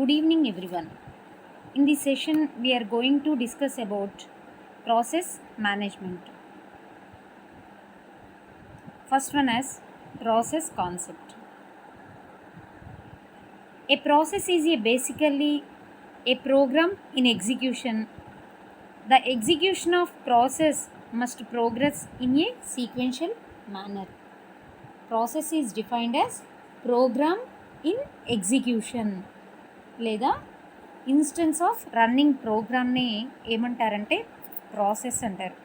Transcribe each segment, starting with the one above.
Good evening, everyone. In this session, we are going to discuss about process management. First one is process concept. A process is basically a program in execution. The execution of process must progress in a sequential manner. Process is defined as program in execution లేదా instance of running ప్రోగ్రామ్ని ఏమంటారంటే process అంటారు.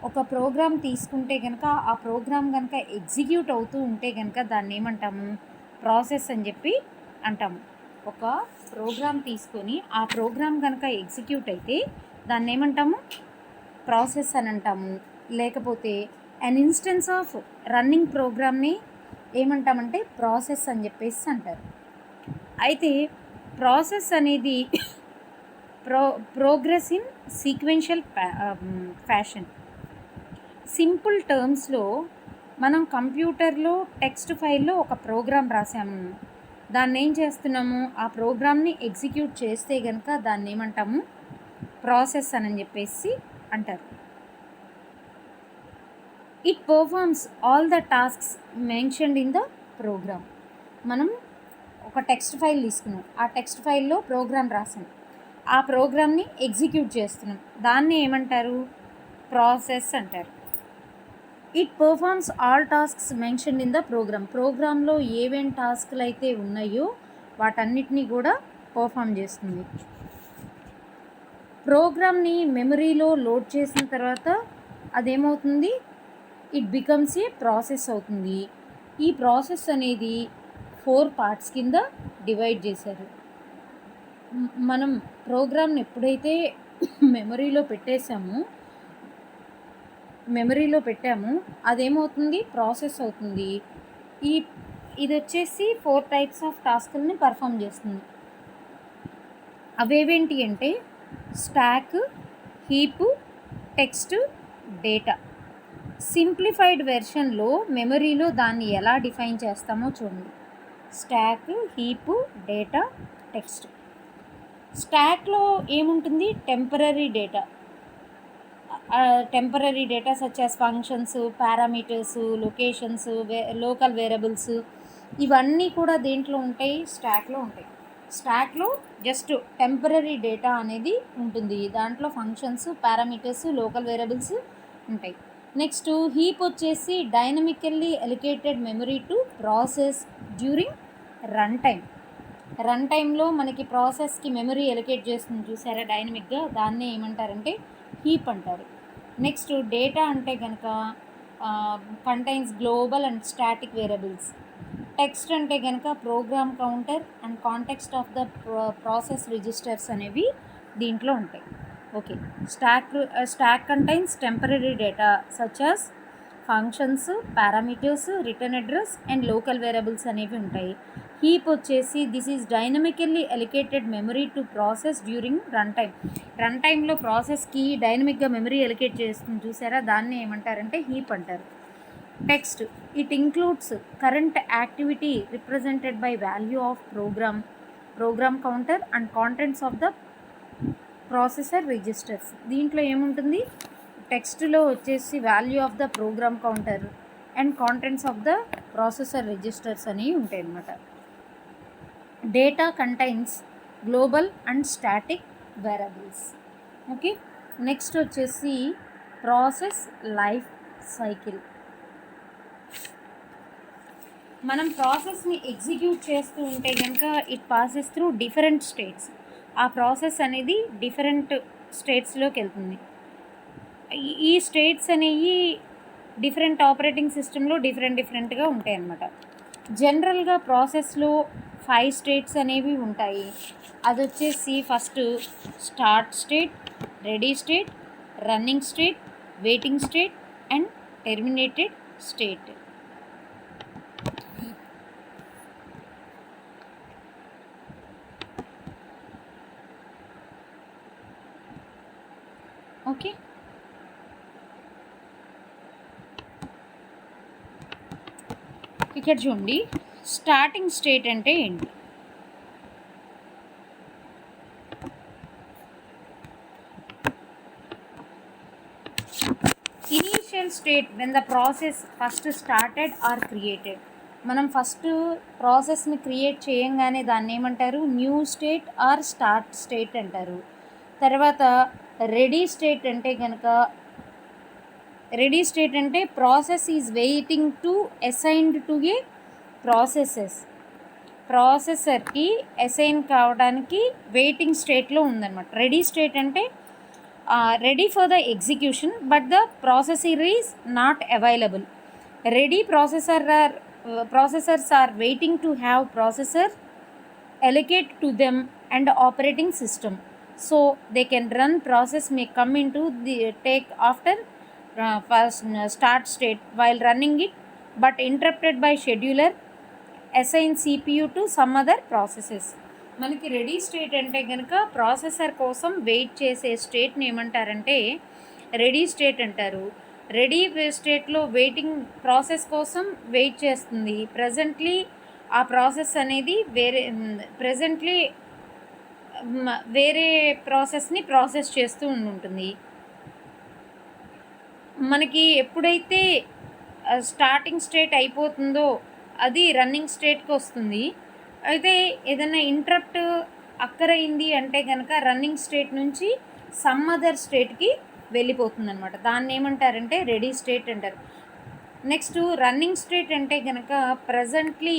ఒక programme తీసుకుంటే కనుక ఆ programme కనుక execute అవుతూ ఉంటే కనుక దాన్ని ఏమంటాము, ప్రాసెస్ అని చెప్పి అంటాము. ఒక ప్రోగ్రామ్ తీసుకొని ఆ ప్రోగ్రామ్ కనుక ఎగ్జిక్యూట్ అయితే దాన్ని ఏమంటాము, ప్రాసెస్ అని అంటాము. లేకపోతే అన్ ఇన్స్టెన్స్ ఆఫ్ రన్నింగ్ ప్రోగ్రామ్ని ఏమంటామంటే ప్రాసెస్ అని చెప్పేసి అంటారు. అయితే ప్రాసెస్ అనేది progress in sequential fashion. Simple టర్మ్స్లో మనం కంప్యూటర్లో టెక్స్ట్ ఫైల్లో ఒక ప్రోగ్రామ్ రాసాము, దాన్ని ఏం చేస్తున్నాము, ఆ ప్రోగ్రామ్ని ఎగ్జిక్యూట్ చేస్తే కనుక దాన్ని ఏమంటాము, ప్రాసెస్ అని చెప్పేసి అంటారు. It performs all the tasks mentioned in the program. మనం ఒక టెక్స్ట్ ఫైల్ తీసుకున్నాం, ఆ టెక్స్ట్ ఫైల్లో ప్రోగ్రామ్ రాసాం, ఆ ప్రోగ్రామ్ని ఎగ్జిక్యూట్ చేస్తున్నాం, దాన్ని ఏమంటారు, ప్రాసెస్ అంటారు. It performs all tasks mentioned in the program. ప్రోగ్రాంలో ఏవేం టాస్క్లు అయితే ఉన్నాయో వాటన్నిటినీ కూడా పర్ఫామ్ చేస్తుంది. ప్రోగ్రామ్ని మెమరీలో లోడ్ చేసిన తర్వాత అదేమవుతుంది, ఇట్ బికమ్స్ ఏ ప్రాసెస్ అవుతుంది. ఈ ప్రాసెస్ అనేది 4 పార్ట్స్ కింద డివైడ్ చేశారు. మనం ప్రోగ్రామ్ని ఎప్పుడైతే మెమరీలో పెట్టాము అదేమవుతుంది, ప్రాసెస్ అవుతుంది. ఇది వచ్చేసి 4 టైప్స్ ఆఫ్ టాస్క్ని పర్ఫామ్ చేస్తుంది. అవేవేంటి అంటే stack, heap, text, data. Simplified వెర్షన్లో మెమరీలో దాన్ని ఎలా డిఫైన్ చేస్తామో చూడండి. Stack, heap, data, text. స్టాక్లో ఏముంటుంది, temporary data such as functions, parameters, locations, local variables, ఇవన్నీ కూడా దేంట్లో ఉంటాయి, స్టాక్లో ఉంటాయి. స్టాక్లో జస్ట్ టెంపరరీ డేటా అనేది ఉంటుంది, దాంట్లో ఫంక్షన్స్, పారామీటర్స్, లోకల్ వేరియబుల్స్ ఉంటాయి. నెక్స్ట్ హీప్ వచ్చేసి dynamically allocated memory to process during run టైంలో మనకి ప్రాసెస్కి మెమరీ ఎలికేట్ చేస్తుంది చూసారా డైనమిక్గా, దాన్నే ఏమంటారంటే హీప్ అంటారు. నెక్స్ట్ డేటా అంటే కనుక contains global and static variables. Text అంటే కనుక program counter and context of the process registers అనేవి దీంట్లో ఉంటాయి. Okay, stack contains temporary data such as functions, parameters, return address and local variables అనేవి ఉంటాయి. హీప్ వచ్చేసి this is dynamically allocated memory to process during run టైంలో ప్రాసెస్కి డైనమిక్గా memory allocate చేస్తుంది చూసారా, దాన్ని ఏమంటారంటే హీప్ అంటారు. Text, it includes current activity represented by value of programme counter and contents of the processor registers. దీంట్లో ఏముంటుంది, టెక్స్ట్లో వచ్చేసి value of the programme counter and contents of the processor registers అనేవి ఉంటాయి అన్నమాట. Data contains global and static variables. Okay, next వచ్చేసి process life cycle. మనం ప్రాసెస్ని execute చేస్తూ ఉంటే కనుక it passes through different states. ఆ ప్రాసెస్ అనేది డిఫరెంట్ స్టేట్స్లోకి వెళ్తుంది. ఈ స్టేట్స్ అనేవి డిఫరెంట్ ఆపరేటింగ్ సిస్టంలో డిఫరెంట్గా ఉంటాయి అన్నమాట. జనరల్గా ప్రాసెస్లో 5 స్టేట్స్ అనేవి ఉంటాయి. అది వచ్చేసి first start state, ready state, running state, waiting state and terminated state. Okay, ఇక్కడ చూడండి స్టార్టింగ్ స్టేట్ అంటే ఏంటి. State when the process first started or created. మనం ఫస్ట్ ప్రాసెస్ని క్రియేట్ చేయంగానే దాన్ని ఏమంటారు, new state or start state అంటారు. తర్వాత రెడీ స్టేట్ అంటే కనుక, రెడీ స్టేట్ అంటే process is waiting to assigned to a ప్రాసెసర్కి అసైన్ కావడానికి వెయిటింగ్ స్టేట్లో ఉందన్నమాట. రెడీ స్టేట్ అంటే ready for the execution but the processor is not available. Ready processors are waiting to have processor allocate to them and operating system, so they can run. Process may come into the take after first start state while running it, but interrupted by scheduler assign CPU to some other processes. మనకి ready state అంటే కనుక processor కోసం wait చేసే స్టేట్ని ఏమంటారంటే ready state అంటారు. Ready స్టేట్లో waiting process కోసం wait చేస్తుంది. ప్రజెంట్లీ ఆ ప్రాసెస్ అనేది వేరే ప్రాసెస్ని ప్రాసెస్ చేస్తూ ఉంటుంది. మనకి ఎప్పుడైతే స్టార్టింగ్ స్టేట్ అయిపోతుందో అది రన్నింగ్ స్టేట్కి వస్తుంది. అయితే ఏదైనా ఇంటరప్ట్ అక్కరైంది అంటే కనుక రన్నింగ్ స్టేట్ నుంచి సమ్ అదర్ స్టేట్కి వెళ్ళిపోతుంది అనమాట. దాన్ని ఏమంటారంటే రెడీ స్టేట్ అంటారు. నెక్స్ట్ రన్నింగ్ స్టేట్ అంటే కనుక ప్రజెంట్లీ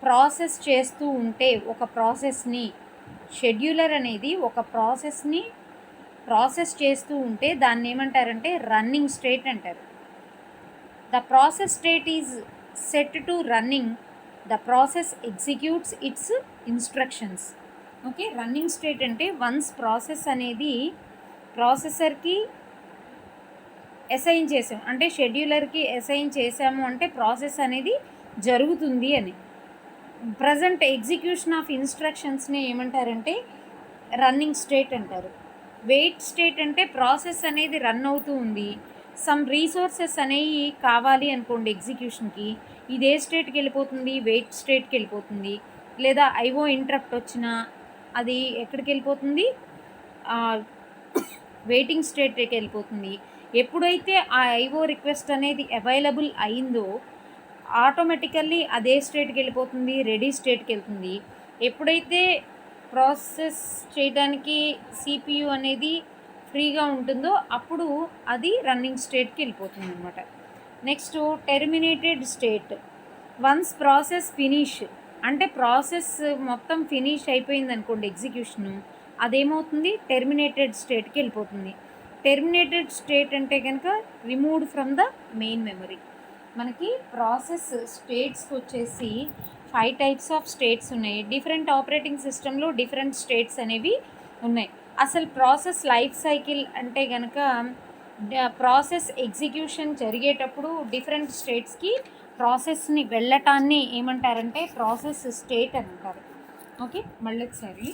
ప్రాసెస్ చేస్తూ ఉంటే ఒక ప్రాసెస్ని, షెడ్యూలర్ అనేది ఒక ప్రాసెస్ని ప్రాసెస్ చేస్తూ ఉంటే దాన్ని ఏమంటారంటే రన్నింగ్ స్టేట్ అంటారు. The process state is set to running, the process executes it's instructions. Okay, running state అంటే వన్స్ ప్రాసెస్ అనేది ప్రాసెసర్కి అసైన్ చేసాం అంటే షెడ్యూలర్కి అసైన్ చేసాము అంటే ప్రాసెస్ అనేది జరుగుతుంది అని. ప్రజెంట్ ఎగ్జిక్యూషన్ ఆఫ్ ఇన్స్ట్రక్షన్స్ని ఏమంటారంటే రన్నింగ్ స్టేట్ అంటారు. వెయిట్ స్టేట్ అంటే ప్రాసెస్ అనేది రన్ అవుతూ ఉంది, సమ్ రీసోర్సెస్ అనేవి కావాలి అనుకోండి ఎగ్జిక్యూషన్కి, ఇది ఏ స్టేట్కి వెళ్ళిపోతుంది, వెయిట్ స్టేట్కి వెళ్ళిపోతుంది. లేదా ఐఓ ఇంటరప్ట్ వచ్చినా అది ఎక్కడికి వెళ్ళిపోతుంది, వెయిటింగ్ స్టేట్కి వెళ్ళిపోతుంది. ఎప్పుడైతే ఆ ఐఓ రిక్వెస్ట్ అనేది అవైలబుల్ అయిందో ఆటోమేటికల్లీ అదే స్టేట్కి వెళ్ళిపోతుంది, రెడీ స్టేట్కి వెళ్తుంది. ఎప్పుడైతే ప్రాసెస్ చేయడానికి సిపియు అనేది ఫ్రీగా ఉంటుందో అప్పుడు అది రన్నింగ్ స్టేట్కి వెళ్ళిపోతుంది అనమాట. Next terminated state. Once process finish అంటే ప్రాసెస్ మొత్తం ఫినిష్ అయిపోయింది అనుకోండి ఎగ్జిక్యూషను, అదేమవుతుంది టెర్మినేటెడ్ స్టేట్కి వెళ్ళిపోతుంది. టెర్మినేటెడ్ స్టేట్ అంటే కనుక removed from the main memory. మనకి ప్రాసెస్ స్టేట్స్కి వచ్చేసి 5 టైప్స్ ఆఫ్ స్టేట్స్ ఉన్నాయి. డిఫరెంట్ ఆపరేటింగ్ సిస్టంలో డిఫరెంట్ స్టేట్స్ అనేవి ఉన్నాయి. అసలు ప్రాసెస్ లైఫ్ సైకిల్ అంటే కనుక ప్రాసెస్ ఎగ్జిక్యూషన్ జరిగేటప్పుడు డిఫరెంట్ స్టేట్స్కి ప్రాసెస్ని వెళ్ళటాన్ని ఏమంటారంటే ప్రాసెస్ స్టేట్ అని అంటారు. ఓకే, మళ్ళీ ఒకసారి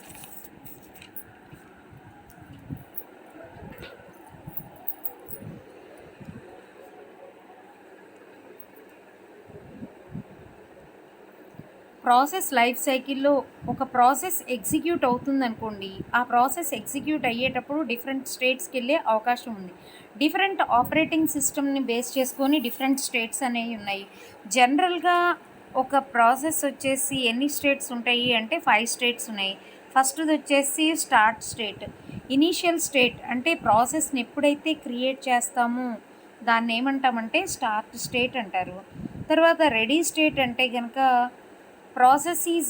ప్రాసెస్ లైఫ్ సైకిల్లో ఒక ప్రాసెస్ ఎగ్జిక్యూట్ అవుతుంది అనుకోండి, ఆ ప్రాసెస్ ఎగ్జిక్యూట్ అయ్యేటప్పుడు డిఫరెంట్ స్టేట్స్కి వెళ్ళే అవకాశం ఉంది. డిఫరెంట్ ఆపరేటింగ్ సిస్టమ్ని బేస్ చేసుకొని డిఫరెంట్ స్టేట్స్ అనేవి ఉన్నాయి. జనరల్గా ఒక ప్రాసెస్ వచ్చేసి ఎన్ని స్టేట్స్ ఉంటాయి అంటే 5 స్టేట్స్ ఉన్నాయి. ఫస్ట్ది వచ్చేసి స్టార్ట్ స్టేట్. ఇనీషియల్ స్టేట్ అంటే ప్రాసెస్ని ఎప్పుడైతే క్రియేట్ చేస్తామో దాన్ని ఏమంటామంటే స్టార్ట్ స్టేట్ అంటారు. తర్వాత రెడీ స్టేట్ అంటే కనుక process is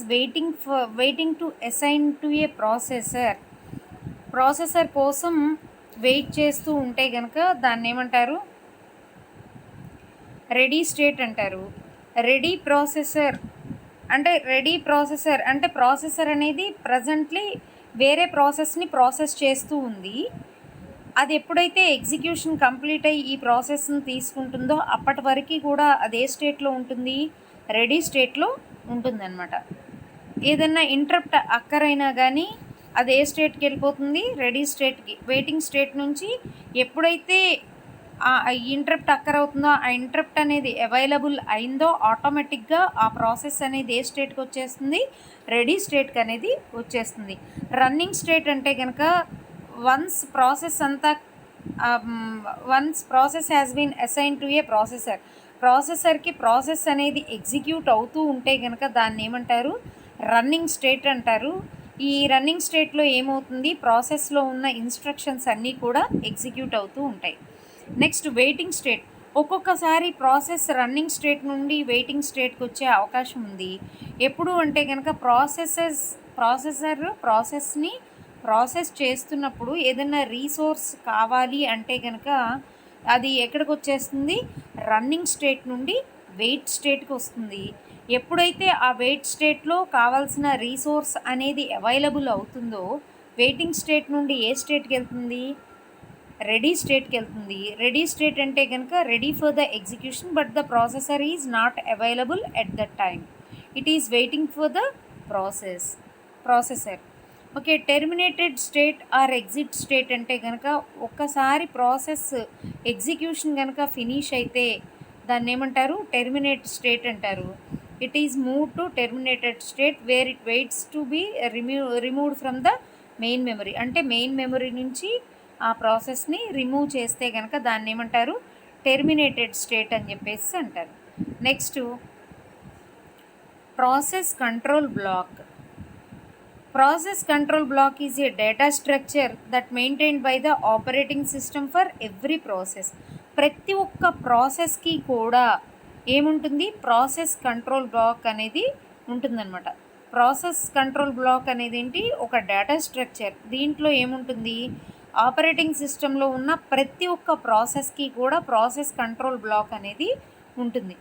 waiting to assign to A processor కోసం వెయిట్ చేస్తూ ఉంటే కనుక దాన్ని ఏమంటారు రెడీ స్టేట్ అంటారు. రెడీ ప్రాసెసర్ అంటే ప్రాసెసర్ అనేది ప్రజెంట్లీ వేరే ప్రాసెస్ని ప్రాసెస్ చేస్తూ ఉంది. అది ఎప్పుడైతే ఎగ్జిక్యూషన్ కంప్లీట్ అయ్యి ఈ ప్రాసెస్ని తీసుకుంటుందో అప్పటి వరకు కూడా అదే స్టేట్లో ఉంటుంది, రెడీ స్టేట్లో ఉంటుందన్నమాట. ఏదైనా ఇంటరప్ట్ అక్కరైనా కానీ అది ఏ స్టేట్కి వెళ్ళిపోతుంది, రెడీ స్టేట్కి. వెయిటింగ్ స్టేట్ నుంచి ఎప్పుడైతే ఆ ఇంటరప్ట్ అక్కర్ అవుతుందో ఆ ఇంటరప్ట్ అనేది అవైలబుల్ అయిందో ఆటోమేటిక్గా ఆ ప్రాసెస్ అనేది ఏ స్టేట్కి వచ్చేస్తుంది, రెడీ స్టేట్కి అనేది వచ్చేస్తుంది. రన్నింగ్ స్టేట్ అంటే కనుక వన్స్ ప్రాసెస్ అంతా once process has been assign to a ప్రాసెసర్కి ప్రాసెస్ అనేది ఎగ్జిక్యూట్ అవుతూ ఉంటే కనుక దాన్ని ఏమంటారు, రన్నింగ్ స్టేట్ అంటారు. ఈ రన్నింగ్ స్టేట్లో ఏమవుతుంది, ప్రాసెస్లో ఉన్న ఇన్స్ట్రక్షన్స్ అన్నీ కూడా ఎగ్జిక్యూట్ అవుతూ ఉంటాయి. Next waiting state. ఒక్కొక్కసారి ప్రాసెస్ రన్నింగ్ స్టేట్ నుండి వెయిటింగ్ స్టేట్కి వచ్చే అవకాశం ఉంది. ఎప్పుడు అంటే కనుక ప్రాసెసర్ ప్రాసెస్ని ప్రాసెస్ చేస్తున్నప్పుడు ఏదైనా రీసోర్స్ కావాలి అంటే కనుక అది ఎక్కడికి వచ్చేస్తుంది, రన్నింగ్ స్టేట్ నుండి వెయిట్ స్టేట్కి వస్తుంది. ఎప్పుడైతే ఆ వెయిట్ స్టేట్లో కావాల్సిన రీసోర్స్ అనేది అవైలబుల్ అవుతుందో వెయిటింగ్ స్టేట్ నుండి ఏ స్టేట్కి వెళ్తుంది, రెడీ స్టేట్కి వెళ్తుంది. రెడీ స్టేట్ అంటే కనుక ready for the execution but the processor is not available at that time. It is waiting for the processor. Okay, terminated state or exit state అంటే కనుక ఒక్కసారి ప్రాసెస్ ఎగ్జిక్యూషన్ కనుక ఫినిష్ అయితే దాన్ని ఏమంటారు, టెర్మినేట్ స్టేట్ అంటారు. It is move to terminated state where it waits to be removed from the main memory. అంటే main memory నుంచి ఆ ప్రాసెస్ని రిమూవ్ చేస్తే కనుక దాన్ని ఏమంటారు, టెర్మినేటెడ్ స్టేట్ అని చెప్పేసి అంటారు. Next process control block. Process control block is a data structure that maintained by the operating system for every process. ప్రతి ఒక్క ప్రాసెస్కి కూడా ఏముంటుంది, ప్రాసెస్ కంట్రోల్ బ్లాక్ అనేది ఉంటుందన్నమాట. ప్రాసెస్ కంట్రోల్ బ్లాక్ అనేది ఏంటి, ఒక డేటా స్ట్రక్చర్. దీంట్లో ఏముంటుంది, ఆపరేటింగ్ సిస్టంలో ఉన్న ప్రతి ఒక్క ప్రాసెస్కి కూడా ప్రాసెస్ కంట్రోల్ బ్లాక్ అనేది ఉంటుంది.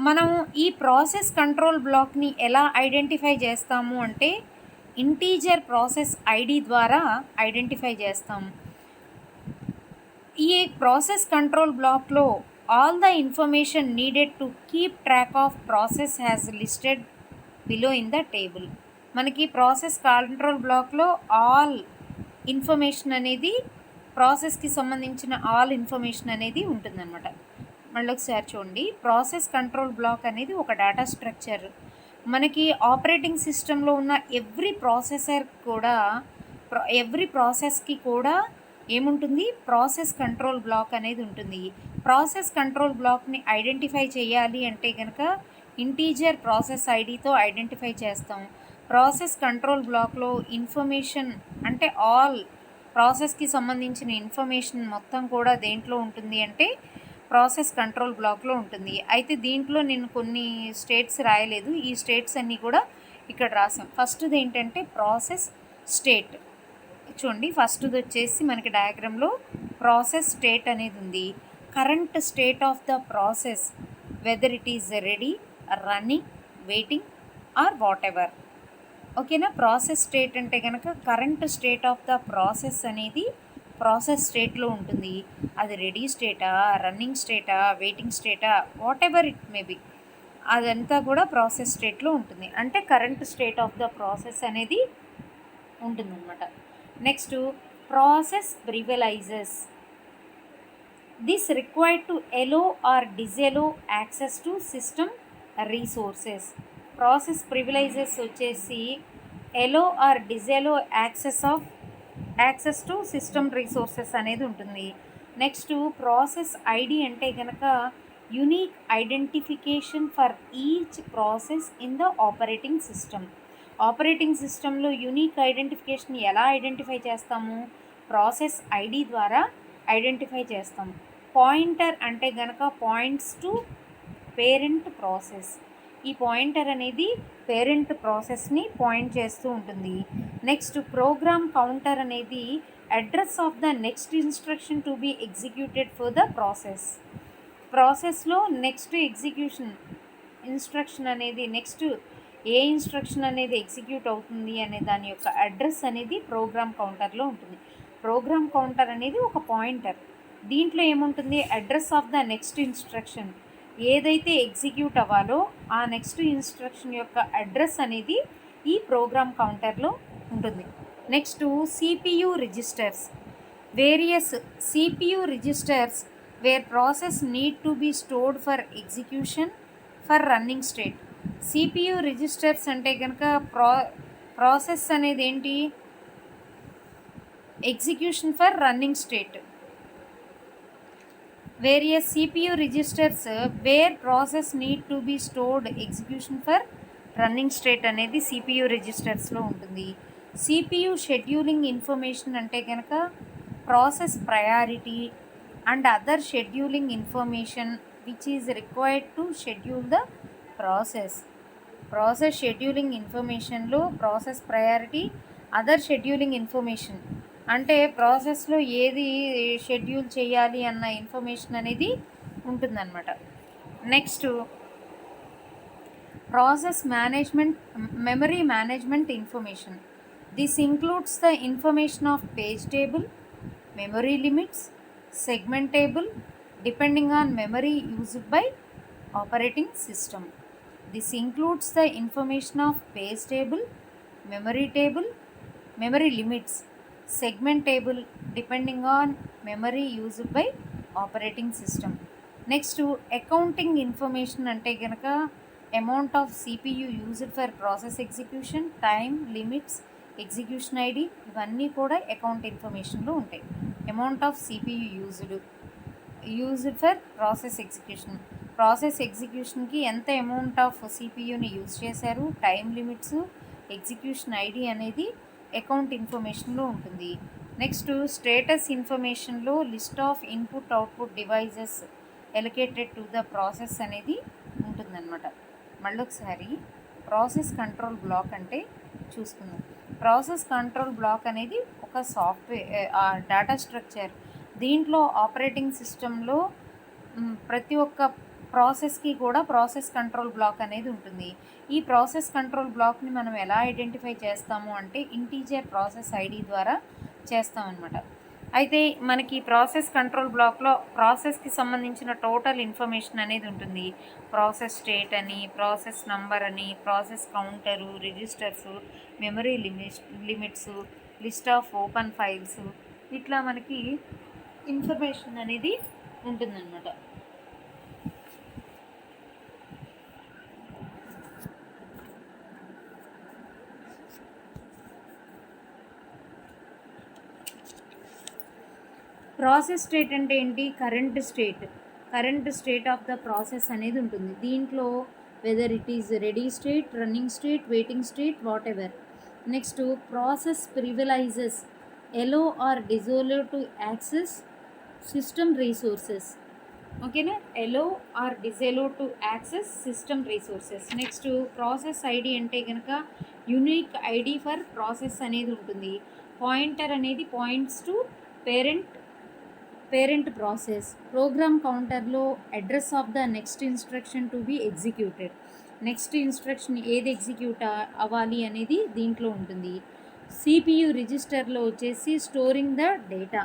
మనం ఈ ప్రాసెస్ కంట్రోల్ బ్లాక్ని ఎలా ఐడెంటిఫై చేస్తాము అంటే ఇంటీజర్ ప్రాసెస్ ఐడి ద్వారా ఐడెంటిఫై చేస్తాం. ఈ ప్రాసెస్ కంట్రోల్ బ్లాక్లో all the information needed to keep track of process has listed below in the table. మనకి ప్రాసెస్ కంట్రోల్ బ్లాక్లో ఆల్ ఇన్ఫర్మేషన్ అనేది, ప్రాసెస్కి సంబంధించిన ఆల్ ఇన్ఫర్మేషన్ అనేది ఉంటుందన్నమాట. మళ్ళీ ఒకసారి చూడండి, ప్రాసెస్ కంట్రోల్ బ్లాక్ అనేది ఒక డేటా స్ట్రక్చర్. మనకి ఆపరేటింగ్ సిస్టంలో ఉన్న ఎవ్రీ ప్రాసెస్కి కూడా ఏముంటుంది, ప్రాసెస్ కంట్రోల్ బ్లాక్ అనేది ఉంటుంది. ప్రాసెస్ కంట్రోల్ బ్లాక్ని ఐడెంటిఫై చేయాలి అంటే కనుక ఇంటీజర్ ప్రాసెస్ ఐడితో ఐడెంటిఫై చేస్తాం. ప్రాసెస్ కంట్రోల్ బ్లాక్లో ఇన్ఫర్మేషన్ అంటే ఆల్ ప్రాసెస్కి సంబంధించిన ఇన్ఫర్మేషన్ మొత్తం కూడా దేంట్లో ఉంటుంది అంటే ప్రాసెస్ కంట్రోల్ బ్లాక్లో ఉంటుంది. అయితే దీంట్లో నేను కొన్ని స్టేట్స్ రాయలేదు, ఈ స్టేట్స్ అన్నీ కూడా ఇక్కడ రాసాం. ఫస్ట్ది ఏంటంటే ప్రాసెస్ స్టేట్. చూడండి, ఫస్ట్ది వచ్చేసి మనకి డయాగ్రామ్లో ప్రాసెస్ స్టేట్ అనేది ఉంది. Current state of the process, whether it is ready, running, waiting or whatever. ఓకేనా. ప్రాసెస్ స్టేట్ అంటే కనుక current state of the process అనేది ప్రాసెస్ స్టేట్లో ఉంటుంది. అది రెడీ స్టేటా, రన్నింగ్ స్టేటా, వెయిటింగ్ స్టేటా, whatever it may be, అదంతా కూడా ప్రాసెస్ స్టేట్లో ఉంటుంది. అంటే current state of the process అనేది ఉంటుందన్నమాట. Next process privileges. This required to allow or disallow access to system resources. Process privileges వచ్చేసి allow or disallow access to system resources అనేది ఉంటుంది. నెక్స్ట్ ప్రాసెస్ ఐడి అంటే కనుక unique identification for each process in the operating system. Operating సిస్టంలో unique identification ఎలా identify చేస్తాము, process ID ద్వారా identify చేస్తాము. పాయింటర్ అంటే కనుక పాయింట్స్ టు పేరెంట్ ప్రాసెస్. ఈ పాయింటర్ అనేది పేరెంట్ ప్రాసెస్ని పాయింట్ చేస్తూ ఉంటుంది. నెక్స్ట్ ప్రోగ్రామ్ కౌంటర్ అనేది address of the next instruction to be executed for the ప్రాసెస్లో నెక్స్ట్ ఎగ్జిక్యూషన్ ఇన్స్ట్రక్షన్ అనేది, నెక్స్ట్ ఏ ఇన్స్ట్రక్షన్ అనేది ఎగ్జిక్యూట్ అవుతుంది అనే దాని యొక్క అడ్రస్ అనేది ప్రోగ్రామ్ కౌంటర్లో ఉంటుంది. ప్రోగ్రామ్ కౌంటర్ అనేది ఒక పాయింటర్. దీంట్లో ఏముంటుంది, address of the next instruction, ఏదైతే ఎగ్జిక్యూట్ అవ్వాలో ఆ నెక్స్ట్ ఇన్స్ట్రక్షన్ యొక్క అడ్రస్ అనేది ఈ ప్రోగ్రామ్ కౌంటర్లో ఉంటుంది. Next CPU registers. Various CPU registers where process need to be stored for execution for running state. CPU registers అంటే కనుక ప్రాసెస్ అనేది ఏంటి, execution for running state. Various CPU registers where process need to be stored execution for running state అనేది CPU రిజిస్టర్స్లో ఉంటుంది. CPU scheduling information అంటే కనుక process priority and other scheduling information which is required to schedule the process. Process scheduling ఇన్ఫర్మేషన్లో process priority, other scheduling information అంటే ప్రాసెస్లో ఏది schedule చేయాలి అన్న ఇన్ఫర్మేషన్ అనేది ఉంటుందన్నమాట. Next process management, memory management information. This includes the information of page table, memory limits, segment table depending on memory used by operating system. This includes the information of page table, memory limits, segment table depending on memory used by operating system. Next accounting information ante ganaka amount of CPU used for process execution, time, limits, execution ID ఇవన్నీ కూడా account ఇన్ఫర్మేషన్లో ఉంటాయి. Amount of CPU used for process execution, process ఎగ్జిక్యూషన్కి ఎంత amount of సిపియుని use చేశారు, time limits, execution ID అనేది account ఇన్ఫర్మేషన్లో ఉంటుంది. నెక్స్ట్ స్టేటస్ ఇన్ఫర్మేషన్లో list of input output devices allocated to the process అనేది ఉంటుందన్నమాట. మళ్ళొకసారి ప్రాసెస్ కంట్రోల్ బ్లాక్ అంటే చూసుకుందాం. ప్రాసెస్ కంట్రోల్ బ్లాక్ అనేది ఒక సాఫ్ట్వేర్ డేటా స్ట్రక్చర్. దీంట్లో ఆపరేటింగ్ సిస్టంలో ప్రతి ఒక్క ప్రాసెస్కి కూడా ప్రాసెస్ కంట్రోల్ బ్లాక్ అనేది ఉంటుంది. ఈ ప్రాసెస్ కంట్రోల్ బ్లాక్ని మనం ఎలా ఐడెంటిఫై చేస్తాము అంటే ఇంటీజర్ ప్రాసెస్ ఐడి ద్వారా చేస్తామన్నమాట. అయితే మనకి ప్రాసెస్ కంట్రోల్ బ్లాక్లో ప్రాసెస్కి సంబంధించిన టోటల్ ఇన్ఫర్మేషన్ అనేది ఉంటుంది. ప్రాసెస్ స్టేట్ అని, ప్రాసెస్ నంబర్ అని, process counter, registers, memory limits, list of open files, ఇట్లా మనకి ఇన్ఫర్మేషన్ అనేది ఉంటుందన్నమాట. ప్రాసెస్ స్టేట్ అంటే ఏంటి? Current state of the process అనేది ఉంటుంది. దీంట్లో whether it is ready state, running state, waiting state, whatever. Next process privileges allow or disallow to access system resources. ఓకేనా? Allow or disallow to access system resources. Next process ID అంటే కనుక unique ID for process అనేది ఉంటుంది. Pointer అనేది points to parent process. Program కౌంటర్లో address of the next instruction to be executed. Next instruction ఏది execute అవ్వాలి అనేది దీంట్లో ఉంటుంది. సిపియు రిజిస్టర్లో వచ్చేసి స్టోరింగ్ ద డేటా.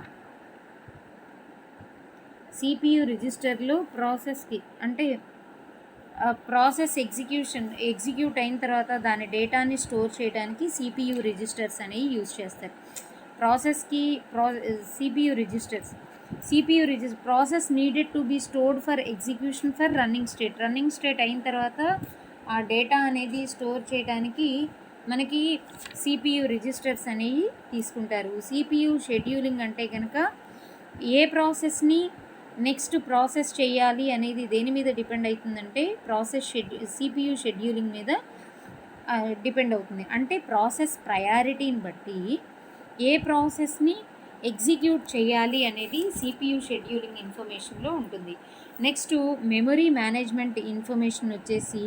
సిపియు రిజిస్టర్లో ప్రాసెస్కి అంటే ప్రాసెస్ ఎగ్జిక్యూట్ అయిన తర్వాత దాని డేటాని స్టోర్ చేయడానికి సిపియు రిజిస్టర్స్ అనేవి యూజ్ చేస్తారు. ప్రాసెస్కి CPU registers process needed to be stored for execution for running state అయిన తర్వాత ఆ డేటా అనేది స్టోర్ చేయడానికి మనకి సిపియు రిజిస్టర్స్ అనేవి తీసుకుంటారు. సిపియు షెడ్యూలింగ్ అంటే కనుక ఏ ప్రాసెస్ని నెక్స్ట్ ప్రాసెస్ చేయాలి అనేది దేని మీద డిపెండ్ అవుతుందంటే సిపియు షెడ్యూలింగ్ మీద డిపెండ్ అవుతుంది. అంటే ప్రాసెస్ ప్రయారిటీని బట్టి ఏ ప్రాసెస్ని ఎగ్జిక్యూట్ చేయాలి అనేది సిపియు షెడ్యూలింగ్ ఇన్ఫర్మేషన్లో ఉంటుంది. నెక్స్ట్ మెమరీ మేనేజ్మెంట్ ఇన్ఫర్మేషన్ వచ్చేసి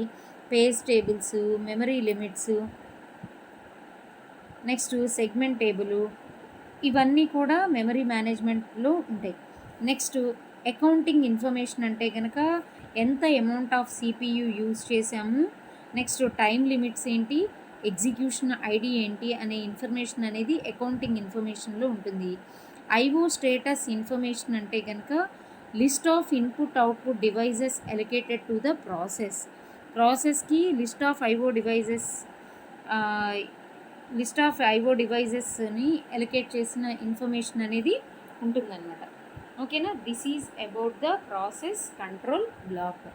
page tables, memory limits, next segment table, ఇవన్నీ కూడా మెమరీ మేనేజ్మెంట్లో ఉంటాయి. నెక్స్ట్ అకౌంటింగ్ ఇన్ఫర్మేషన్ అంటే కనుక ఎంత అమౌంట్ ఆఫ్ సిపియు యూజ్ చేసాము, నెక్స్ట్ టైం లిమిట్స్ ఏంటి, ఎగ్జిక్యూషన్ ఐడి ఏంటి అనే ఇన్ఫర్మేషన్ అనేది అకౌంటింగ్ ఇన్ఫర్మేషన్లో ఉంటుంది. ఐఓ స్టేటస్ ఇన్ఫర్మేషన్ అంటే కనుక list of input output devices allocated to the ప్రాసెస్కి లిస్ట్ ఆఫ్ ఐఓ డివైజెస్ని ఎలొకేట్ చేసిన ఇన్ఫర్మేషన్ అనేది ఉంటుందన్నమాట. ఓకేనా? This is about the process control block.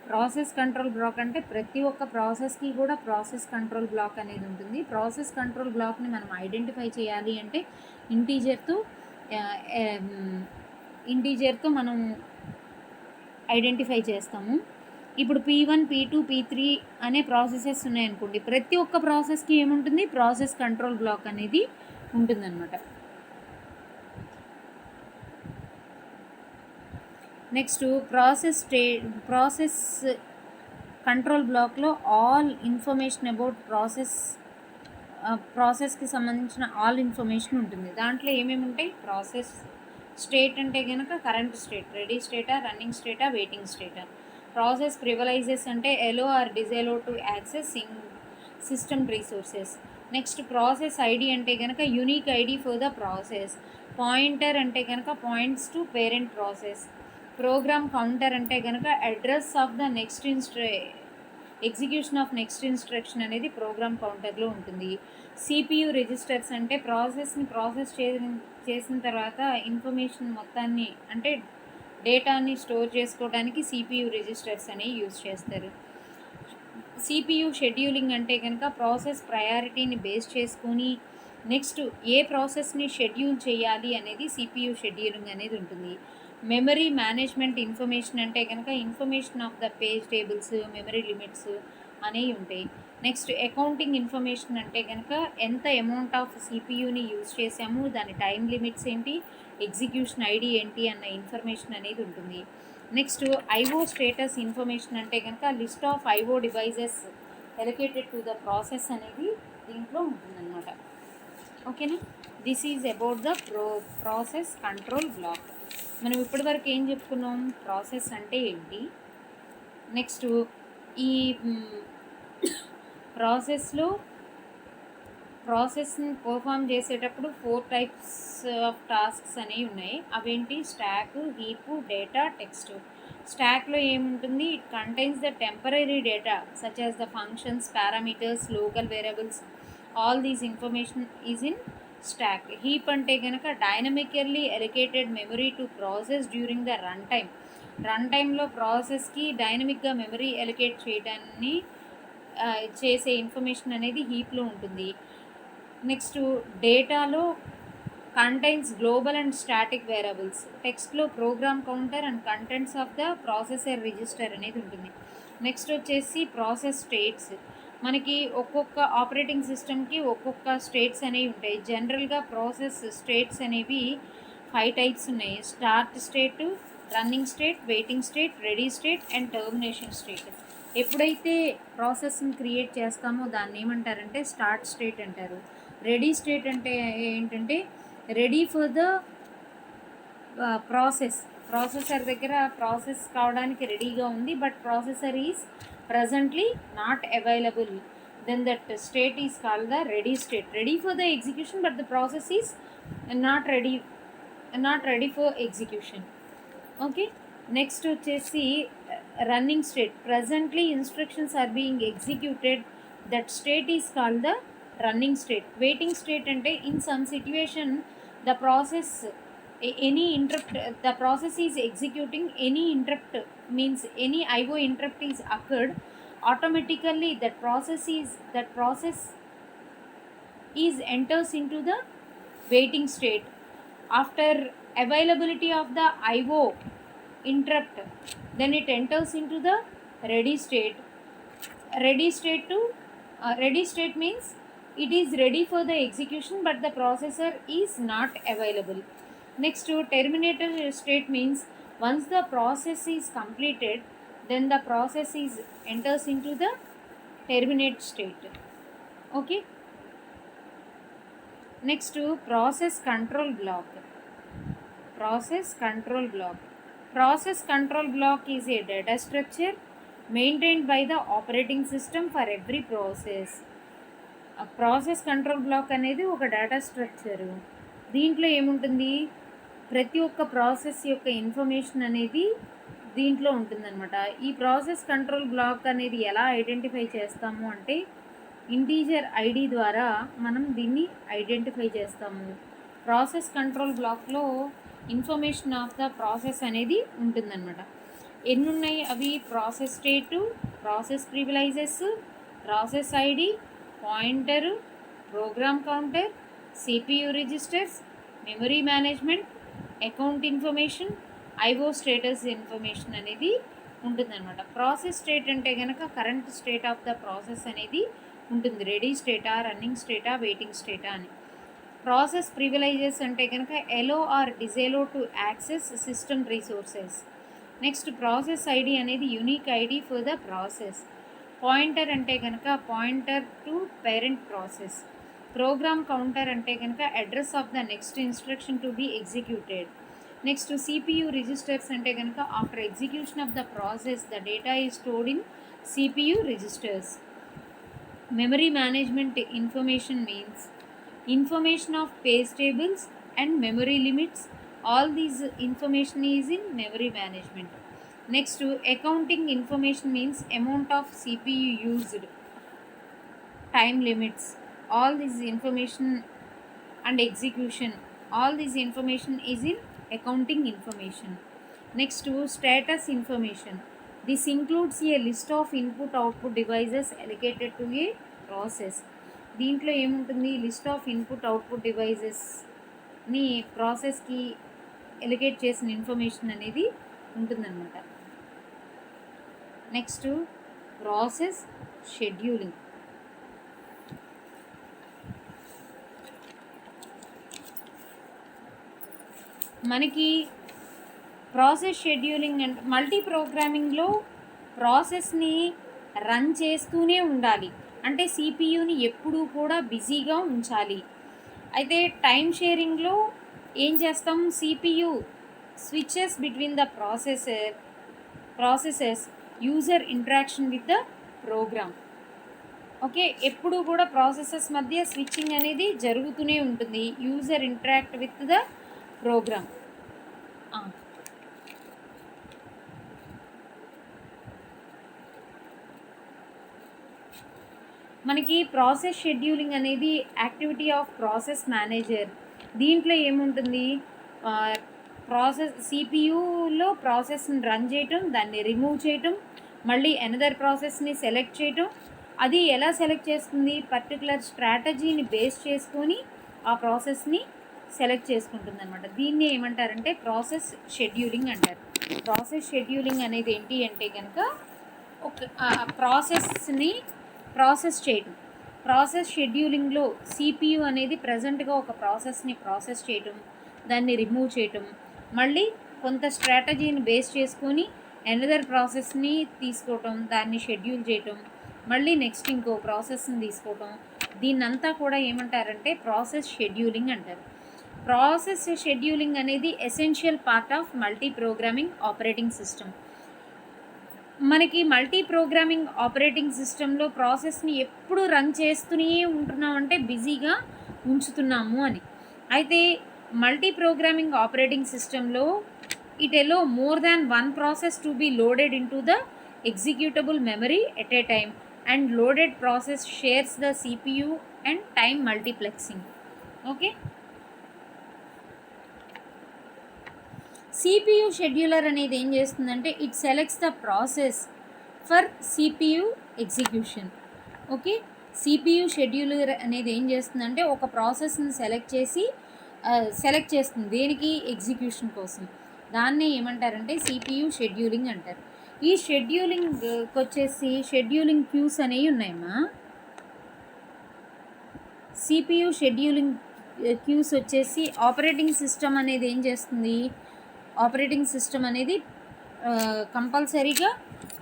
Process control block అంటే ప్రతి ఒక్క ప్రాసెస్కి కూడా ప్రాసెస్ కంట్రోల్ బ్లాక్ అనేది ఉంటుంది. ప్రాసెస్ కంట్రోల్ బ్లాక్ని మనం ఐడెంటిఫై చేయాలి అంటే ఇంటీజర్తో మనం ఐడెంటిఫై చేస్తాము. ఇప్పుడు P1, P2, P3 అనే ప్రాసెసెస్ ఉన్నాయనుకోండి, ప్రతి ఒక్క ప్రాసెస్కి ఏముంటుంది, ప్రాసెస్ కంట్రోల్ బ్లాక్ అనేది ఉంటుందన్నమాట. నెక్స్ట్ ప్రాసెస్ కంట్రోల్ బ్లాక్లో ఆల్ ఇన్ఫర్మేషన్ అబౌట్ ప్రాసెస్కి సంబంధించిన ఆల్ ఇన్ఫర్మేషన్ ఉంటుంది. దాంట్లో ఏమేమి ఉంటాయి, ప్రాసెస్ స్టేట్ అంటే కనుక కరెంట్ స్టేట్, రెడీ స్టేటా, రన్నింగ్ స్టేటా, వెయిటింగ్ స్టేటా. ప్రాసెస్ ప్రివలైజెస్ అంటే allow or disallow to access system resources. Next process ID అంటే కనుక unique ID for the process. Pointer అంటే కనుక points to parent process. Program counter అంటే కనుక address of the execution of next instruction అనేది program కౌంటర్లో ఉంటుంది. సిపియు రిజిస్టర్స్ అంటే ప్రాసెస్ని ప్రాసెస్ చేసిన తర్వాత ఇన్ఫర్మేషన్ మొత్తాన్ని అంటే డేటాని స్టోర్ చేసుకోవడానికి సిపియు రిజిస్టర్స్ అనేవి యూజ్ చేస్తారు. సిపియు షెడ్యూలింగ్ అంటే కనుక ప్రాసెస్ ప్రయారిటీని బేస్ చేసుకుని నెక్స్ట్ ఏ ప్రాసెస్ని షెడ్యూల్ చేయాలి అనేది సిపియు షెడ్యూలింగ్ అనేది ఉంటుంది. మెమరీ మేనేజ్మెంట్ ఇన్ఫర్మేషన్ అంటే కనుక information of the page tables, memory limits అనేవి ఉంటాయి. నెక్స్ట్ అకౌంటింగ్ ఇన్ఫర్మేషన్ అంటే కనుక ఎంత అమౌంట్ ఆఫ్ సిపియుని యూజ్ చేసాము, దాని టైం లిమిట్స్ ఏంటి, ఎగ్జిక్యూషన్ ఐడి ఏంటి అన్న ఇన్ఫర్మేషన్ అనేది ఉంటుంది. నెక్స్ట్ ఐఓ స్టేటస్ ఇన్ఫర్మేషన్ అంటే కనుక list of IO devices allocated to the process అనేది దీంట్లో ఉంటుందన్నమాట. ఓకేనా, this is about the process control block. మనం ఇప్పటివరకు ఏం చెప్పుకున్నాం, ప్రాసెస్ అంటే ఏంటి, నెక్స్ట్ ఈ ప్రాసెస్ని పర్ఫామ్ చేసేటప్పుడు 4 టైప్స్ ఆఫ్ టాస్క్స్ అనేవి ఉన్నాయి. అవేంటి, స్టాక్, హీప్, డేటా, టెక్స్ట్. స్టాక్లో ఏముంటుంది, it contains the temporary data such as the functions, parameters, local variables, all these information is in stack. Heap అంటే కనుక dynamically allocated memory to process during the run టైంలో ప్రాసెస్కి డైనమిక్గా memory allocate చేయడాన్ని చేసే information అనేది హీప్లో ఉంటుంది. నెక్స్ట్ డేటాలో contains global and static variables. టెక్స్ట్లో program counter and contents of the processor register అనేది ఉంటుంది. నెక్స్ట్ వచ్చేసి ప్రాసెస్ స్టేట్స్. మనకి ఒక్కొక్క ఆపరేటింగ్ సిస్టమ్కి ఒక్కొక్క స్టేట్స్ అనేవి ఉంటాయి. జనరల్గా ప్రాసెస్ స్టేట్స్ అనేవి 5 టైప్స్ ఉన్నాయి. Start state, running state, waiting state, ready state and termination state. ఎప్పుడైతే ప్రాసెస్ని క్రియేట్ చేస్తామో దాన్ని ఏమంటారంటే స్టార్ట్ స్టేట్ అంటారు. రెడీ స్టేట్ అంటే ఏంటంటే రెడీ ఫర్ ద ప్రాసెసర్ దగ్గర ప్రాసెస్ కావడానికి రెడీగా ఉంది, but processor is presently not available, then that state is called the ready state. Ready for the execution, but the process is not ready for execution. Okay, next వచ్చేసి running state. Presently instructions are being executed, that state is called the running state. Waiting state అంటే in some situation the process the process is executing, any interrupt means any IO interrupt is occurred, automatically that process is enters into the waiting state. After availability of the IO interrupt, then it enters into the ready state. Ready state means it is ready for the execution, but the processor is not available. Next, terminator state means once the process is completed, then the process enters into the terminate state. Okay, next, process control block. Process control block is a data structure maintained by the operating system for every process. A process control block అనేది ఒక data structure. దీంట్లో ఏముంటుంది, ప్రతి ఒక్క process యొక్క information అనేది దీంట్లో ఉంటుందన్నమాట. ఈ ప్రాసెస్ కంట్రోల్ బ్లాక్ అనేది ఎలా ఐడెంటిఫై చేస్తాము అంటే ఇంటీజర్ ఐడి ద్వారా మనం దీన్ని ఐడెంటిఫై చేస్తాము. ప్రాసెస్ కంట్రోల్ బ్లాక్లో ఇన్ఫర్మేషన్ ఆఫ్ ద ప్రాసెస్ అనేది ఉంటుందన్నమాట. ఎన్ని ఉన్నాయి అవి, process state, process privileges, process ID, pointer, program counter, CPU registers, memory management, account information, IO status information అనేది ఉంటుందన్నమాట. ప్రాసెస్ స్టేట్ అంటే కనుక current state of the process అనేది ఉంటుంది. రెడీ స్టేటా, రన్నింగ్ స్టేటా, వెయిటింగ్ స్టేటా అని. ప్రాసెస్ ప్రివిలైజెస్ అంటే కనుక allow or disallow to access system resources. Next process ID అనేది unique ID for the process. Pointer అంటే కనుక pointer to parent process. Program counter అంటే కనుక address of the next instruction to be executed. Next CPU registers అంటే కనుక after execution of the process the data is stored in CPU registers. Memory management information means information of page tables and memory limits. All these information is in memory management. Next to accounting information means amount of CPU used, time limits, all this information and execution, all this information is in accounting information. Next to status information, this includes a list of input output devices allocated to a process. దీంట్లో ఏముంటుంది, list of input output డివైజెస్ని ప్రాసెస్కి allocate చేసిన information అనేది ఉంటుందన్నమాట. Next process scheduling. మనకి process scheduling అంటే multi ప్రోగ్రామింగ్లో ప్రాసెస్ని రన్ చేస్తూనే ఉండాలి. అంటే సిపియుని ఎప్పుడూ కూడా బిజీగా ఉంచాలి. అయితే టైం షేరింగ్లో ఏం చేస్తాం, CPU switches between the processes user interaction with the program. Okay, ఎప్పుడు కూడా ప్రాసెసెస్ మధ్య స్విచ్చింగ్ అనేది జరుగుతూనే ఉంటుంది. User interact with the program. మనకి ప్రాసెస్ షెడ్యూలింగ్ అనేది యాక్టివిటీ ఆఫ్ ప్రాసెస్ మేనేజర్. దీంట్లో ఏముంటుంది, ప్రాసెస్ సిపియులో ప్రాసెస్ని రన్ చేయటం, దాన్ని రిమూవ్ చేయటం, మళ్ళీ అనదర్ ప్రాసెస్ని సెలెక్ట్ చేయటం. అది ఎలా సెలెక్ట్ చేస్తుంది, పర్టికులర్ స్ట్రాటజీని బేస్ చేసుకొని ఆ ప్రాసెస్ని సెలెక్ట్ చేసుకుంటుంది అనమాట. దీన్ని ఏమంటారంటే ప్రాసెస్ షెడ్యూలింగ్ అంటారు. ప్రాసెస్ షెడ్యూలింగ్ అనేది ఏంటి అంటే కనుక ఒక ప్రాసెస్ని ప్రాసెస్ చేయటం. ప్రాసెస్ షెడ్యూలింగ్లో సిపియు అనేది ప్రజెంట్గా ఒక ప్రాసెస్ని ప్రాసెస్ చేయటం, దాన్ని రిమూవ్ చేయటం, మళ్ళీ కొంత స్ట్రాటజీని బేస్ చేసుకొని అనదర్ ప్రాసెస్ని తీసుకోవటం, దాన్ని షెడ్యూల్ చేయటం, మళ్ళీ నెక్స్ట్ ఇంకో ప్రాసెస్ని తీసుకోవటం. దీన్నంతా కూడా ఏమంటారంటే ప్రాసెస్ షెడ్యూలింగ్ అంటారు. ప్రాసెస్ షెడ్యూలింగ్ అనేది essential part of multi programming operating system. మనకి మల్టీ ప్రోగ్రామింగ్ ఆపరేటింగ్ సిస్టంలో ప్రాసెస్ని ఎప్పుడు రన్ చేస్తూనే ఉంటున్నామంటే బిజీగా ఉంచుతున్నాము అని. అయితే మల్టీ ప్రోగ్రామింగ్ ఆపరేటింగ్ సిస్టంలో it allow more than one process to be loaded in to the executable memory at a time and loaded process shares the CPU and time multiplexing. Okay, CPU scheduler అనేది ఏం చేస్తుందంటే it selects the process for CPU execution. Okay, CPU scheduler అనేది ఏం చేస్తుందంటే ఒక ప్రాసెస్ని select చేస్తుంది దేనికి, ఎగ్జిక్యూషన్ కోసం. దాన్ని ఏమంటారంటే సిపియు షెడ్యూలింగ్ అంటారు. ఈ షెడ్యూలింగ్కి వచ్చేసి షెడ్యూలింగ్ క్యూస్ అనేవి ఉన్నాయమ్మా. సిపియు షెడ్యూలింగ్ క్యూస్ వచ్చేసి ఆపరేటింగ్ సిస్టమ్ అనేది ఏం చేస్తుంది, ఆపరేటింగ్ సిస్టమ్ అనేది కంపల్సరీగా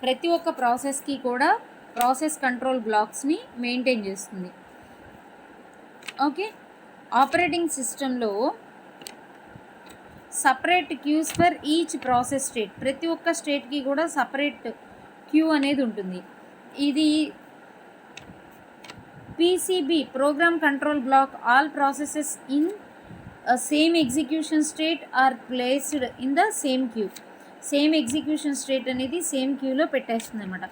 ప్రతి ఒక్క ప్రాసెస్కి కూడా ప్రాసెస్ కంట్రోల్ బ్లాక్స్ని మెయింటైన్ చేస్తుంది. ఓకే, ఆపరేటింగ్ సిస్టంలో separate queues for each process state. ప్రతి ఒక్క స్టేట్కి కూడా సపరేట్ క్యూ అనేది ఉంటుంది. ఇది PCB program control block all processes in same execution state are placed in the same queue. Same execution state అనేది సేమ్ క్యూలో పెట్టేస్తుంది అనమాట.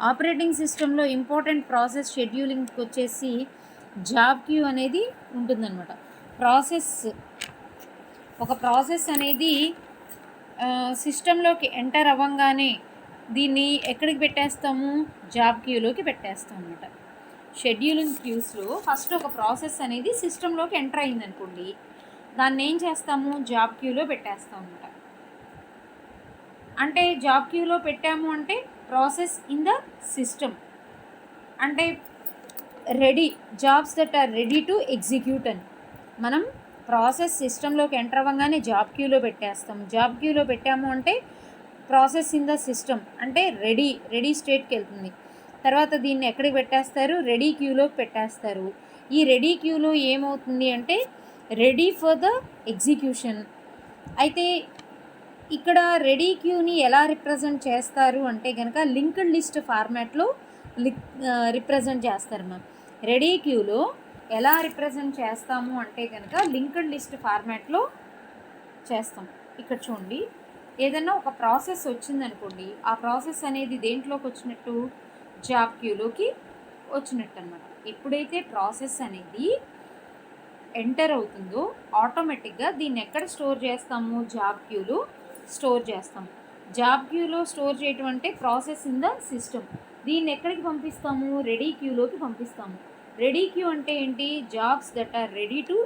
ఆపరేటింగ్ సిస్టంలో ఇంపార్టెంట్ ప్రాసెస్ షెడ్యూలింగ్కి వచ్చేసి జాబ్ క్యూ అనేది ఉంటుందన్నమాట. ఒక ప్రాసెస్ అనేది సిస్టంలోకి ఎంటర్ అవ్వగానే దీన్ని ఎక్కడికి పెట్టేస్తాము, జాబ్ క్యూలోకి పెట్టేస్తాం అనమాట. షెడ్యూలింగ్ క్యూస్లో ఫస్ట్ ఒక ప్రాసెస్ అనేది సిస్టంలోకి ఎంటర్ అయింది అనుకోండి, దాన్ని ఏం చేస్తాము, జాబ్ క్యూలో పెట్టేస్తాం అనమాట. అంటే జాబ్ క్యూలో పెట్టాము అంటే ప్రాసెస్ ఇన్ ద సిస్టమ్, అంటే ready, jobs that are ready to execute అని. మనం ప్రాసెస్ సిస్టంలోకి ఎంటర్ అవ్వగానే జాబ్ క్యూలో పెట్టేస్తాం. జాబ్ క్యూలో పెట్టాము అంటే ప్రాసెస్ ఇన్ ద సిస్టమ్ అంటే రెడీ స్టేట్కి వెళ్తుంది. తర్వాత దీన్ని ఎక్కడికి పెట్టేస్తారు, రెడీ క్యూలోకి పెట్టేస్తారు. ఈ రెడీ క్యూలో ఏమవుతుంది అంటే రెడీ ఫర్ ద ఎగ్జిక్యూషన్. అయితే ఇక్కడ రెడీ క్యూని ఎలా రిప్రజెంట్ చేస్తారు అంటే కనుక లింక్డ్ లిస్ట్ ఫార్మాట్లో రిప్రజెంట్ చేస్తారు. మ్యామ్ రెడీ క్యూలో ఎలా రిప్రజెంట్ చేస్తాము అంటే కనుక లింక్డ్ లిస్ట్ ఫార్మాట్లో చేస్తాం. ఇక్కడ చూడండి, ఏదన్నా ఒక ప్రాసెస్ వచ్చిందనుకోండి, ఆ ప్రాసెస్ అనేది దేంట్లోకి వచ్చినట్టు, జాబ్ క్యూలోకి వచ్చినట్టు అనమాట. ఎప్పుడైతే ప్రాసెస్ అనేది ఎంటర్ అవుతుందో ఆటోమేటిక్గా దీన్ని ఎక్కడ స్టోర్ చేస్తాము, జాబ్ క్యూలో స్టోర్ చేస్తాం. జాబ్ క్యూలో స్టోర్ చేయటం అంటే ప్రాసెస్ ఇన్ ద సిస్టమ్. దీన్ని ఎక్కడికి పంపిస్తాము, రెడీ క్యూలోకి పంపిస్తాము. రెడీ క్యూ అంటే ఏంటి, jobs that are ready to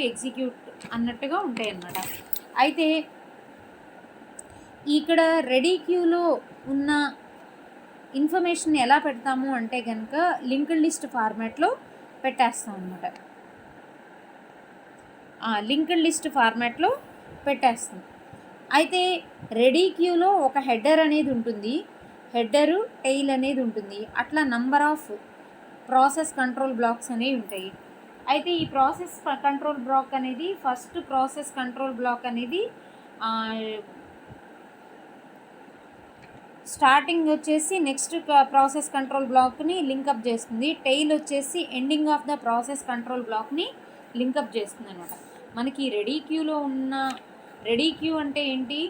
execute అన్నట్టుగా ఉంటాయి అన్నమాట. అయితే ఇక్కడ రెడీ క్యూలో ఉన్న ఇన్ఫర్మేషన్ ఎలా పెడతాము అంటే కనుక లింక్డ్ లిస్ట్ ఫార్మాట్లో పెట్టేస్తాం అన్నమాట. లింక్డ్ లిస్ట్ ఫార్మాట్లో పెట్టేస్తాం. అయితే రెడీ క్యూలో ఒక హెడర్ అనేది ఉంటుంది, హెడరు టెయిల్ అనేది ఉంటుంది. అట్లా number of process control blocks అనేవి ఉంటాయి. అయితే ఈ ప్రాసెస్ కంట్రోల్ బ్లాక్ అనేది ఫస్ట్ ప్రాసెస్ కంట్రోల్ బ్లాక్ అనేది స్టార్టింగ్ వచ్చేసి నెక్స్ట్ ప్రాసెస్ కంట్రోల్ బ్లాక్ని లింకప్ చేస్తుంది. టెయిల్ వచ్చేసి ending of the process control బ్లాక్ని లింకప్ చేస్తుంది అనమాట. మనకి రెడీ క్యూలో ఉన్న రెడీ క్యూ అంటే ఏంటి,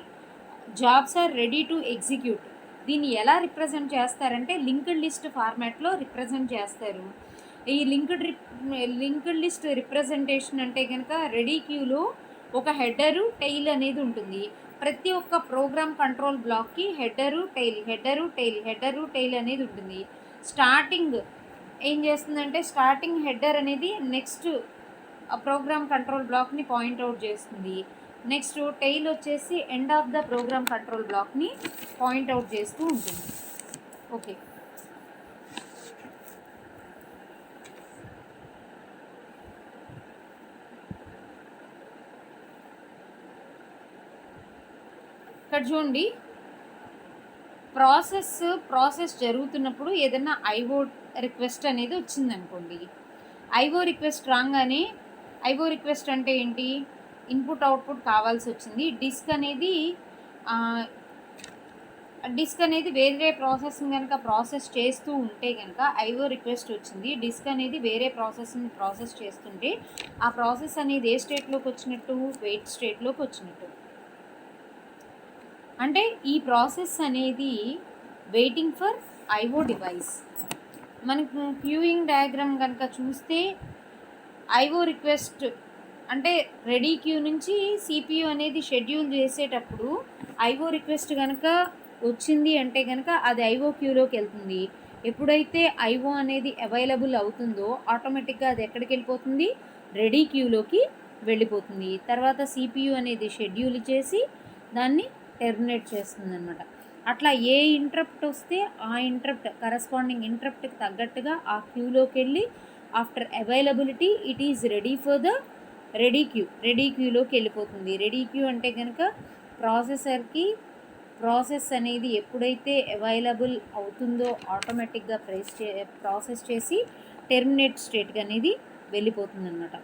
jobs are ready to execute. దీన్ని ఎలా రిప్రజెంట్ చేస్తారంటే లింక్డ్ లిస్ట్ ఫార్మాట్లో రిప్రజెంట్ చేస్తారు. ఈ లింక్డ్ లిస్ట్ రిప్రజెంటేషన్ అంటే కనుక రెడీ క్యూలో ఒక హెడరు టెయిల్ అనేది ఉంటుంది. ప్రతి ఒక్క ప్రోగ్రామ్ కంట్రోల్ బ్లాక్కి హెడరు టెయిల్ అనేది ఉంటుంది. స్టార్టింగ్ ఏం చేస్తుందంటే స్టార్టింగ్ హెడర్ అనేది నెక్స్ట్ ప్రోగ్రామ్ కంట్రోల్ బ్లాక్ని పాయింట్అవుట్ చేస్తుంది. నెక్స్ట్ టెయిల్ వచ్చేసి end of the program control బ్లాక్ని పాయింట్అవుట్ చేస్తూ ఉంటుంది. ఓకే, ఇక్కడ చూడండి, ప్రాసెస్ జరుగుతున్నప్పుడు ఏదైనా ఐఓ రిక్వెస్ట్ అనేది వచ్చిందనుకోండి. ఐఓ రిక్వెస్ట్ రాగానే, ఐఓ రిక్వెస్ట్ అంటే ఏంటి, ఇన్పుట్ అవుట్పుట్ కావాల్సి వచ్చింది. డిస్క్ అనేది వేరే ప్రాసెస్ని కనుక ప్రాసెస్ చేస్తూ ఉంటే కనుక ఐఓ రిక్వెస్ట్ వచ్చింది. డిస్క్ అనేది వేరే ప్రాసెస్ని ప్రాసెస్ చేస్తుంటే ఆ ప్రాసెస్ అనేది ఏ స్టేట్లోకి వచ్చినట్టు, వెయిట్ స్టేట్లోకి వచ్చినట్టు. అంటే ఈ ప్రాసెస్ అనేది వెయిటింగ్ ఫర్ ఐఓ డివైస్. మనకు క్యూయింగ్ డయాగ్రామ్ కనుక చూస్తే ఐఓ రిక్వెస్ట్ అంటే రెడీ క్యూ నుంచి సిపియు అనేది షెడ్యూల్ చేసేటప్పుడు ఐఓ రిక్వెస్ట్ కనుక వచ్చింది అంటే కనుక అది ఐఓ క్యూలోకి వెళ్తుంది. ఎప్పుడైతే ఐఓ అనేది అవైలబుల్ అవుతుందో ఆటోమేటిక్గా అది ఎక్కడికి వెళ్ళిపోతుంది, రెడీ క్యూలోకి వెళ్ళిపోతుంది. తర్వాత సిపియు అనేది షెడ్యూల్ చేసి దాన్ని టెర్మినేట్ చేస్తుంది అనమాట. అట్లా ఏ ఇంటరప్ట్ వస్తే ఆ ఇంటరప్ట్ కరస్పాండింగ్ ఇంటరప్ట్కి తగ్గట్టుగా ఆ క్యూలోకి వెళ్ళి after availability it is ready for the ready క్యూలోకి వెళ్ళిపోతుంది. రెడీ క్యూ అంటే కనుక ప్రాసెసర్కి ప్రాసెస్ అనేది ఎప్పుడైతే అవైలబుల్ అవుతుందో ఆటోమేటిక్గా ప్రాసెస్ చేసి టెర్మినేట్ స్టేట్కి అనేది వెళ్ళిపోతుంది అన్నమాట.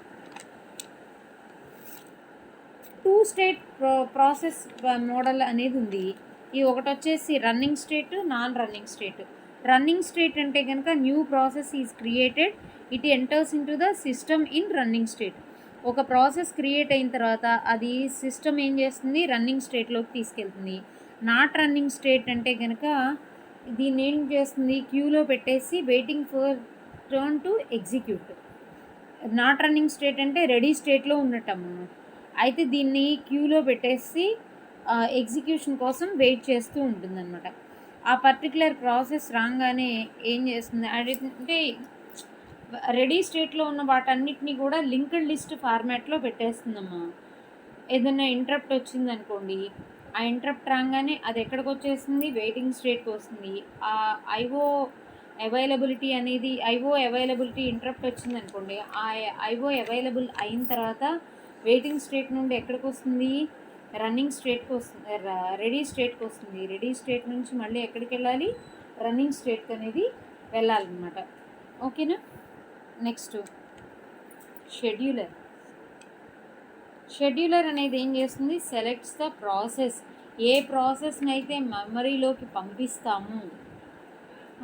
2 స్టేట్ ప్రాసెస్ మోడల్ అనేది ఉంది. ఈ ఒకటి వచ్చేసి running state, non running state. Running state అంటే కనుక new process is created, it enters in to the system in running state. ఒక ప్రాసెస్ క్రియేట్ అయిన తర్వాత అది సిస్టమ్ ఏం చేస్తుంది, రన్నింగ్ స్టేట్లోకి తీసుకెళ్తుంది. నాట్ రన్నింగ్ స్టేట్ అంటే కనుక దీన్ని ఏం చేస్తుంది, క్యూలో పెట్టేసి waiting for turn to execute. Not running state అంటే రెడీ స్టేట్లో ఉన్నట్టమ్మా. అయితే దీన్ని క్యూలో పెట్టేసి ఎగ్జిక్యూషన్ కోసం వెయిట్ చేస్తూ ఉంటుందన్నమాట. ఆ పర్టికులర్ ప్రాసెస్ రాగానే ఏం చేస్తుంది అంటే రెడీ స్టేట్లో ఉన్న వాటన్నిటినీ కూడా లింక్డ్ లిస్ట్ ఫార్మాట్లో పెట్టేస్తుందమ్మా. ఏదైనా ఇంటరప్ట్ వచ్చిందనుకోండి, ఆ ఇంటరప్ట్ రాగానే అది ఎక్కడికి వచ్చేస్తుంది, వెయిటింగ్ స్టేట్కి వస్తుంది. ఆ ఐఓ అవైలబిలిటీ ఇంటరప్ట్ వచ్చింది అనుకోండి, ఆ ఐఓ అవైలబుల్ అయిన తర్వాత వెయిటింగ్ స్టేట్ నుండి ఎక్కడికి వస్తుంది, రన్నింగ్ స్టేట్కి వస్తుంది, రెడీ స్టేట్కి వస్తుంది. రెడీ స్టేట్ నుంచి మళ్ళీ ఎక్కడికి వెళ్ళాలి, రన్నింగ్ స్టేట్కి అనేది వెళ్ళాలన్నమాట. ఓకేనా. Next scheduler. షెడ్యూలర్ అనేది ఏం చేస్తుంది, సెలెక్ట్స్ ద ప్రాసెస్. ఏ ప్రాసెస్ని అయితే మెమరీలోకి పంపిస్తాము,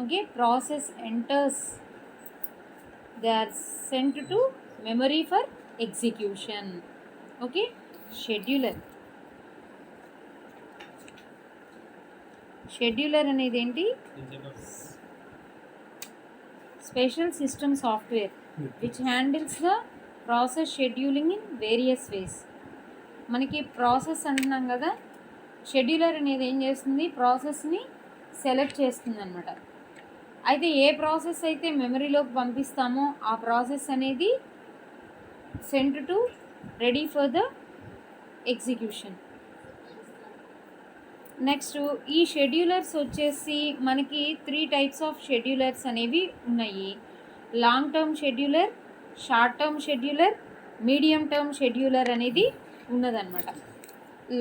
okay, process enters, they are sent to memory for execution. Okay. Scheduler అనేది ఏంటి, special system software which handles the process scheduling in various ways. మనకి ప్రాసెస్ అంటున్నాం కదా, షెడ్యూలర్ అనేది ఏం చేస్తుంది, ప్రాసెస్ని సెలెక్ట్ చేస్తుంది అనమాట. అయితే ఏ ప్రాసెస్ అయితే మెమరీలోకి పంపిస్తామో ఆ ప్రాసెస్ అనేది sent to ready for the execution. Next ఈ షెడ్యూలర్స్ వచ్చేసి మనకి 3 టైప్స్ ఆఫ్ షెడ్యూలర్స్ అనేవి ఉన్నాయి. Long term scheduler, short term scheduler, medium term scheduler అనేది ఉన్నదన్నమాట.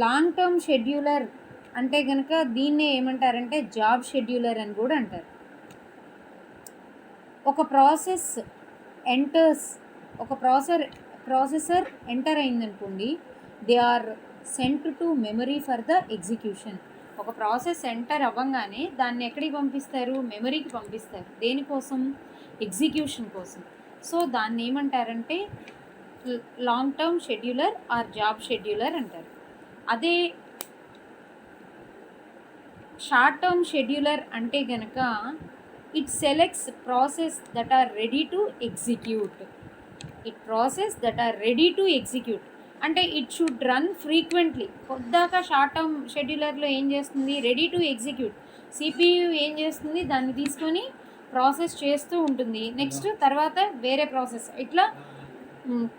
లాంగ్ టర్మ్ షెడ్యూలర్ అంటే కనుక దీన్నే ఏమంటారంటే జాబ్ షెడ్యూలర్ అని కూడా అంటారు. ఒక ప్రాసెస్ ఎంటర్స్, ఒక ప్రాసెసర్ ఎంటర్ అయిందనుకోండి, they are sent to memory for the execution. ఒక ప్రాసెస్ ఎంటర్ అవ్వగానే దాన్ని ఎక్కడికి పంపిస్తారు, మెమరీకి పంపిస్తారు. దేనికోసం, ఎగ్జిక్యూషన్ కోసం. సో దాన్ని ఏమంటారంటే long term scheduler or job scheduler అంటారు. అదే షార్ట్ టర్మ్ షెడ్యూలర్ అంటే కనుక it selects process that are ready to execute. అంటే ఇట్ షుడ్ రన్ ఫ్రీక్వెంట్లీ. పొద్దాక షార్ట్ టర్మ్ షెడ్యూలర్లో ఏం చేస్తుంది, రెడీ టు ఎగ్జిక్యూట్. సిపియు ఏం చేస్తుంది, దాన్ని తీసుకొని ప్రాసెస్ చేస్తూ ఉంటుంది. నెక్స్ట్ తర్వాత వేరే ప్రాసెస్, ఇట్లా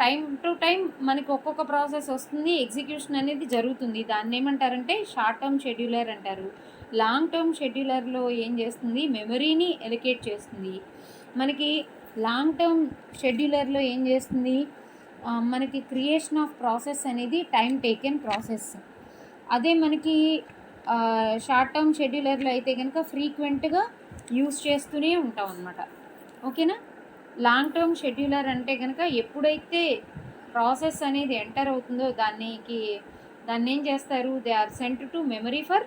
టైం టు టైం మనకి ఒక్కొక్క ప్రాసెస్ వస్తుంది, ఎగ్జిక్యూషన్ అనేది జరుగుతుంది. దాన్ని ఏమంటారంటే షార్ట్ టర్మ్ షెడ్యూలర్ అంటారు. లాంగ్ టర్మ్ షెడ్యూలర్లో ఏం చేస్తుంది, మెమరీని ఎలొకేట్ చేస్తుంది. మనకి లాంగ్ టర్మ్ షెడ్యూలర్లో ఏం చేస్తుంది, మనకి క్రియేషన్ ఆఫ్ ప్రాసెస్ అనేది టైం టేకెన్ ప్రాసెస్. అదే మనకి షార్ట్ టర్మ్ షెడ్యూలర్లో అయితే కనుక ఫ్రీక్వెంట్గా యూస్ చేస్తూనే ఉంటాం అన్నమాట. ఓకేనా. లాంగ్ టర్మ్ షెడ్యూలర్ అంటే కనుక ఎప్పుడైతే ప్రాసెస్ అనేది ఎంటర్ అవుతుందో దాన్ని ఏం చేస్తారు, they are sent to memory for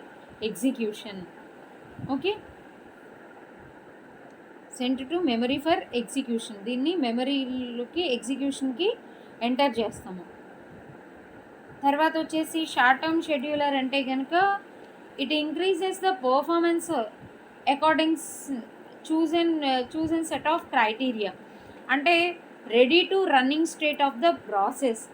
execution. Okay, sent to memory for execution. దీన్ని మెమరీలోకి ఎగ్జిక్యూషన్కి ఎంటర్ చేస్తాము. తర్వాత వచ్చేసి షార్ట్ టర్మ్ షెడ్యూలర్ అంటే కనుక it increases the performance according chosen set of criteria. అంటే ready to running state of the process.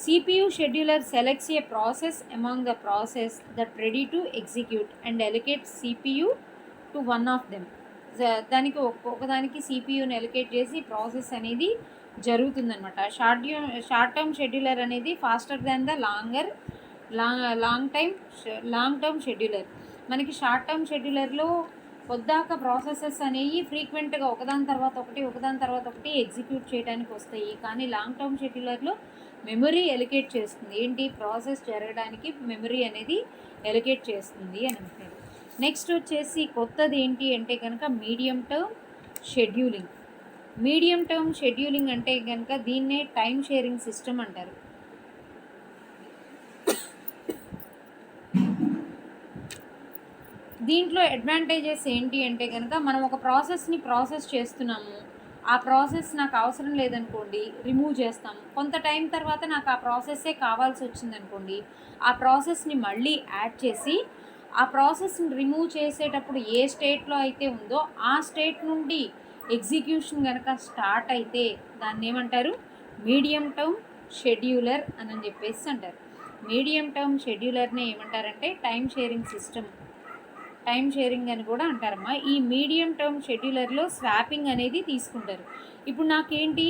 CPU scheduler selects a process among the process that ready to execute and allocates CPU to one of them. దానికి ఒకదానికి సిపియూని allocate చేసి process అనేది జరుగుతుందన్నమాట. Short term scheduler అనేది faster than the long term scheduler. మనకి short term షెడ్యూలర్లో పొద్దాక processes అనేవి ఫ్రీక్వెంట్గా ఒకదాని తర్వాత ఒకటి ఎగ్జిక్యూట్ చేయడానికి వస్తాయి. కానీ లాంగ్ టర్మ్ షెడ్యూలర్లో మెమరీ ఎలొకేట్ చేస్తుంది. ఏంటి, ప్రాసెస్ జరగడానికి మెమరీ అనేది ఎలొకేట్ చేస్తుంది అని అంటారు. నెక్స్ట్ వచ్చేసి కొత్తది ఏంటి అంటే కనుక medium term scheduling. Medium term scheduling అంటే కనుక దీన్నే టైం షేరింగ్ సిస్టమ్ అంటారు. దీంట్లో అడ్వాంటేజెస్ ఏంటి అంటే కనుక మనం ఒక ప్రాసెస్ని ప్రాసెస్ చేస్తున్నాము, ఆ ప్రాసెస్ నాకు అవసరం లేదనుకోండి రిమూవ్ చేస్తాము. కొంత టైం తర్వాత నాకు ఆ ప్రాసెస్సే కావాల్సి వచ్చిందనుకోండి, ఆ ప్రాసెస్ని మళ్ళీ యాడ్ చేసి ఆ ప్రాసెస్ని రిమూవ్ చేసేటప్పుడు ఏ స్టేట్లో అయితే ఉందో ఆ స్టేట్ నుండి ఎగ్జిక్యూషన్ కనుక స్టార్ట్ అయితే దాన్ని ఏమంటారు, మీడియం టర్మ్ షెడ్యూలర్ అని చెప్పేసి అంటారు. మీడియం టర్మ్ షెడ్యూలర్ని ఏమంటారంటే టైం షేరింగ్ అని కూడా అంటారమ్మా. ఈ మీడియం టర్మ్ షెడ్యూలర్లో స్వాపింగ్ అనేది తీసుకుంటారు. ఇప్పుడు నాకేంటి,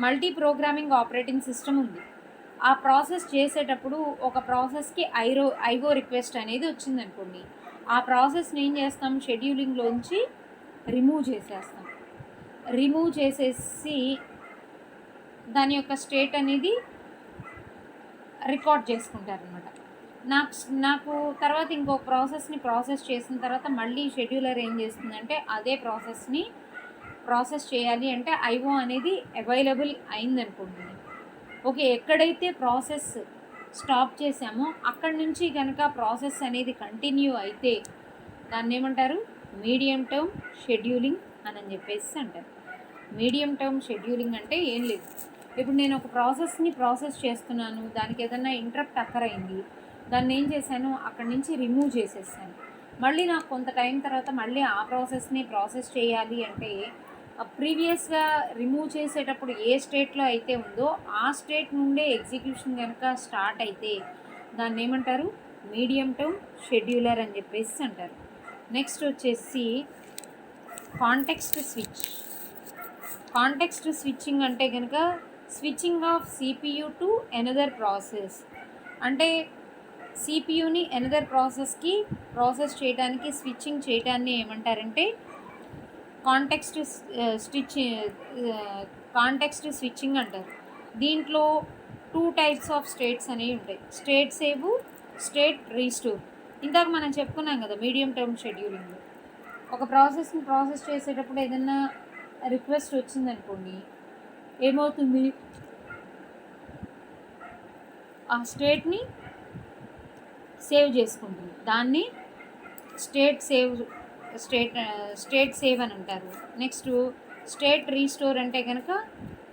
మల్టీ ప్రోగ్రామింగ్ ఆపరేటింగ్ సిస్టమ్ ఉంది. ఆ ఆ ప్రాసెస్ చేసేటప్పుడు ఒక ప్రాసెస్కి ఐగో రిక్వెస్ట్ అనేది వచ్చిందనుకోండి, ఆ ప్రాసెస్ని ఏం చేస్తాం, షెడ్యూలింగ్లోంచి రిమూవ్ చేసేస్తాం. రిమూవ్ చేసేసి దాని యొక్క స్టేట్ అనేది రికార్డ్ చేసుకుంటారనమాట. నాకు తర్వాత ఇంకొక ప్రాసెస్ని ప్రాసెస్ చేసిన తర్వాత మళ్ళీ షెడ్యూలర్ ఏం చేస్తుందంటే అదే ప్రాసెస్ని ప్రాసెస్ చేయాలి అంటే ఐఓ అనేది అవైలబుల్ అయిందనుకోండి, ఓకే, ఎక్కడైతే ప్రాసెస్ స్టాప్ చేసామో అక్కడి నుంచి కనుక ప్రాసెస్ అనేది కంటిన్యూ అయితే దాన్ని ఏమంటారు, మీడియం టర్మ్ షెడ్యూలింగ్ అని చెప్పేసి అంటారు. మీడియం టర్మ్ షెడ్యూలింగ్ అంటే ఏం లేదు, ఇప్పుడు నేను ఒక ప్రాసెస్ని ప్రాసెస్ చేస్తున్నాను, దానికి ఏదైనా ఇంటరప్ట్ అక్కర్ అయింది, దాన్ని ఏం చేశాను, అక్కడి నుంచి రిమూవ్ చేసేసాను. మళ్ళీ నాకు కొంత టైం తర్వాత మళ్ళీ ఆ ప్రాసెస్ని ప్రాసెస్ చేయాలి అంటే ప్రీవియస్గా రిమూవ్ చేసేటప్పుడు ఏ స్టేట్లో అయితే ఉందో ఆ స్టేట్ నుండే ఎగ్జిక్యూషన్ కనుక స్టార్ట్ అయితే దాన్ని ఏమంటారు, మీడియం టర్మ్ షెడ్యూలర్ అని చెప్పేసి అంటారు. నెక్స్ట్ వచ్చేసి కాంటెక్స్ట్ స్విచ్. కాంటెక్స్ట్ స్విచ్చింగ్ అంటే కనుక switching of CPU to another process. అంటే సిపియుని ఎనదర్ ప్రాసెస్కి ప్రాసెస్ చేయడానికి స్విచ్చింగ్ చేయడాన్ని ఏమంటారంటే కాంటెక్స్ట్ స్విచ్చింగ్ అంటారు. దీంట్లో 2 టైప్స్ ఆఫ్ స్టేట్స్ అనేవి ఉంటాయి, స్టేట్ సేవ్, స్టేట్ రీస్టోర్. ఇందాక మనం చెప్పుకున్నాం కదా మీడియం టర్మ్ షెడ్యూలింగ్, ఒక ప్రాసెస్ని ప్రాసెస్ చేసేటప్పుడు ఏదైనా రిక్వెస్ట్ వచ్చిందనుకోండి, ఏమవుతుంది, ఆ స్టేట్ని సేవ్ చేసుకుంటుంది, దాన్ని స్టేట్ సేవ్ అని అంటారు. నెక్స్ట్ స్టేట్ రీస్టోర్ అంటే కనుక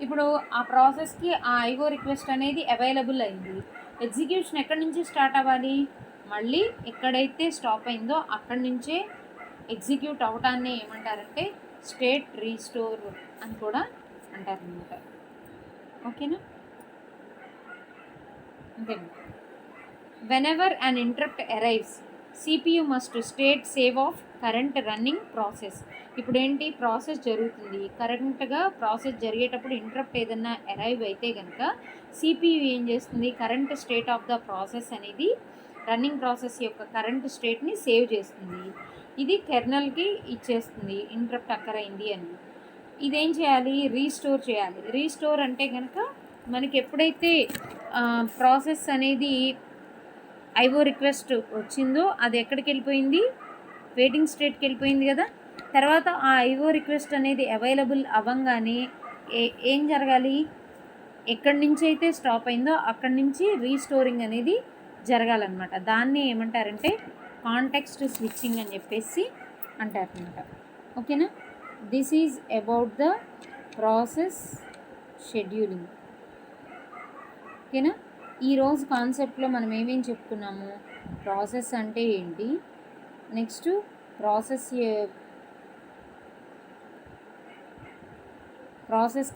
ఇప్పుడు ఆ ప్రాసెస్కి ఆ ఐగో రిక్వెస్ట్ అనేది అవైలబుల్ అయింది, ఎగ్జిక్యూషన్ ఎక్కడి నుంచి స్టార్ట్ అవ్వాలి, మళ్ళీ ఎక్కడైతే స్టాప్ అయిందో అక్కడి నుంచే ఎగ్జిక్యూట్ అవటాన్ని ఏమంటారంటే స్టేట్ రీస్టోర్ అని కూడా అంటారనమాట. ఓకేనా, అంతేనా. Whenever an interrupt arrives, CPU must state save of current running process. ఇప్పుడు ఏంటి, ప్రాసెస్ జరుగుతుంది, కరెంట్గా ప్రాసెస్ జరిగేటప్పుడు ఇంటరప్ట్ ఏదన్నా అరైవ్ అయితే కనుక CPU ఏం చేస్తుంది, current state of the process అనేది రన్నింగ్ ప్రాసెస్ యొక్క కరెంట్ స్టేట్ని సేవ్ చేస్తుంది. ఇది కెర్నల్కి ఇచ్చేస్తుంది ఇంటరప్ట్ అక్కర్ అయింది అని. ఇదేం చేయాలి, రీస్టోర్ చేయాలి. రీస్టోర్ అంటే కనుక మనకి ఎప్పుడైతే ప్రాసెస్ అనేది ఐఓ రిక్వెస్ట్ వచ్చిందో అది ఎక్కడికి వెళ్ళిపోయింది, వెయిటింగ్ స్టేట్కి వెళ్ళిపోయింది కదా. తర్వాత ఆ ఐఓ రిక్వెస్ట్ అనేది అవైలబుల్ అవ్వంగానే ఏం జరగాలి, ఎక్కడి నుంచి అయితే స్టాప్ అయిందో అక్కడి నుంచి రీస్టోరింగ్ అనేది జరగాలన్నమాట. దాన్ని ఏమంటారంటే కాంటెక్స్ట్ స్విచ్చింగ్ అని చెప్పేసి అంటారనమాట. ఓకేనా, this is about the process scheduling. ఓకేనా, ఈరోజు కాన్సెప్ట్లో మనం ఏమేమి చెప్పుకున్నాము, ప్రాసెస్ అంటే ఏంటి, నెక్స్ట్ ప్రాసెస్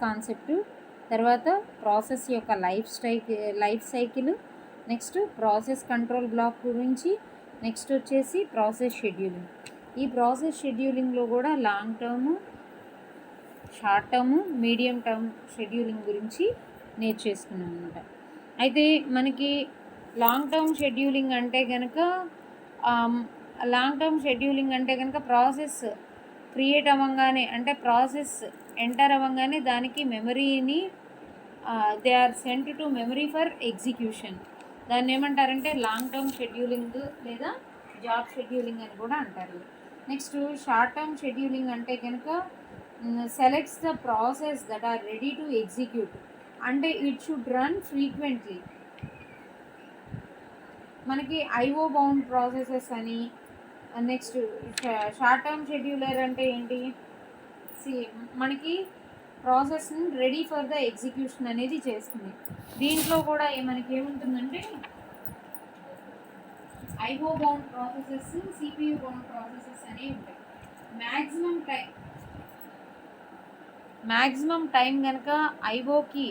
కాన్సెప్ట్, తర్వాత ప్రాసెస్ యొక్క life cycle, next process control block గురించి, నెక్స్ట్ వచ్చేసి ప్రాసెస్ షెడ్యూలింగ్. ఈ ప్రాసెస్ షెడ్యూలింగ్లో కూడా long term, short term, medium term scheduling గురించి నేర్చేసుకున్నాం అనమాట. అయితే మనకి లాంగ్ టర్మ్ షెడ్యూలింగ్ అంటే కనుక ప్రాసెస్ క్రియేట్ అవ్వగానే, అంటే ప్రాసెస్ ఎంటర్ అవ్వగానే దానికి మెమరీని they are sent to memory for execution. దాన్ని ఏమంటారంటే లాంగ్ టర్మ్ షెడ్యూలింగ్ లేదా జాబ్ షెడ్యూలింగ్ అని కూడా అంటారు. నెక్స్ట్ షార్ట్ టర్మ్ షెడ్యూలింగ్ అంటే కనుక selects the process that are ready to execute, అంటే ఇట్ షుడ్ రన్ ఫ్రీక్వెంట్లీ. మనకి ఐఓ బౌండ్ ప్రాసెసెస్ అని. నెక్స్ట్ షార్ట్ టర్మ్ షెడ్యూలర్ అంటే ఏంటి, మనకి ప్రాసెస్ని రెడీ ఫర్ ద ఎగ్జిక్యూషన్ అనేది చేస్తుంది. దీంట్లో కూడా మనకి ఏముంటుందంటే IO bound processes, CPU bound processes అనేవి ఉంటాయి. మ్యాక్సిమం టైం కనుక ఐఓకి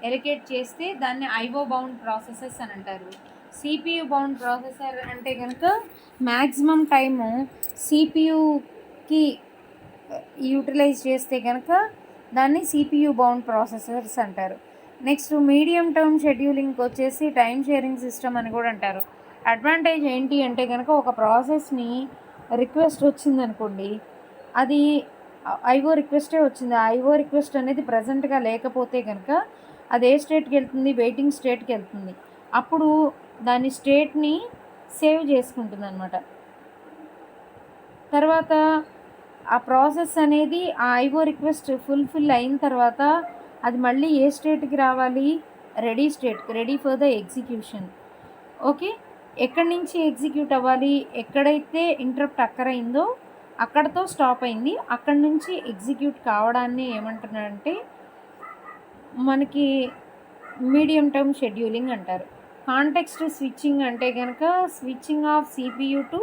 ఎలికేట్ చేస్తే దాన్ని ఐఓ బౌండ్ ప్రాసెసెస్ అని అంటారు. సిపియు బౌండ్ ప్రాసెసర్ అంటే కనుక మ్యాక్సిమం టైము సిపియుకి యూటిలైజ్ చేస్తే కనుక దాన్ని సిపియు బౌండ్ ప్రాసెసర్స్ అంటారు. నెక్స్ట్ మీడియం టర్మ్ షెడ్యూలింగ్కి వచ్చేసి టైం షేరింగ్ సిస్టమ్ అని కూడా అంటారు. అడ్వాంటేజ్ ఏంటి అంటే కనుక ఒక ప్రాసెస్ని రిక్వెస్ట్ వచ్చిందనుకోండి, అది ఐఓ రిక్వెస్టే వచ్చింది, ఆ ఐఓ రిక్వెస్ట్ అనేది ప్రజెంట్గా లేకపోతే కనుక అది ఏ స్టేట్కి వెళ్తుంది, వెయిటింగ్ స్టేట్కి వెళ్తుంది. అప్పుడు దాని స్టేట్ని సేవ్ చేసుకుంటుంది అనమాట. తర్వాత ఆ ప్రాసెస్ అనేది ఆ ఐఓ రిక్వెస్ట్ ఫుల్ఫిల్ అయిన తర్వాత అది మళ్ళీ ఏ స్టేట్కి రావాలి, రెడీ స్టేట్కి, ready for the execution. Okay, ఎక్కడి నుంచి ఎగ్జిక్యూట్ అవ్వాలి, ఎక్కడైతే ఇంటరప్ట్ అక్కరైందో అక్కడతో స్టాప్ అయింది, అక్కడి నుంచి ఎగ్జిక్యూట్ కావడాన్ని ఏమంటున్నారంటే మనకి మీడియం టర్మ్ షెడ్యూలింగ్ అంటారు. కాంటెక్స్ట్ స్విచ్చింగ్ అంటే కనుక switching of CPU to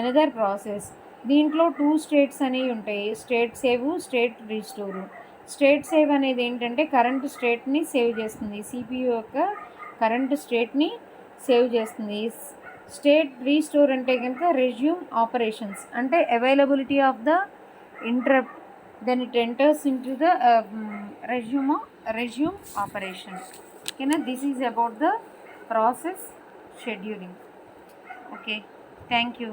another process. దీంట్లో 2 స్టేట్స్ అనేవి ఉంటాయి, state save, state restore. State save అనేది ఏంటంటే కరెంట్ స్టేట్ని సేవ్ చేస్తుంది, సిపియు యొక్క కరెంట్ స్టేట్ని సేవ్ చేస్తుంది. స్టేట్ రీస్టోర్ అంటే కనుక రెజ్యూమ్ ఆపరేషన్స్, అంటే availability of the interrupt, then it enters into the resume operation. Okay, this is about the process scheduling. Okay, thank you.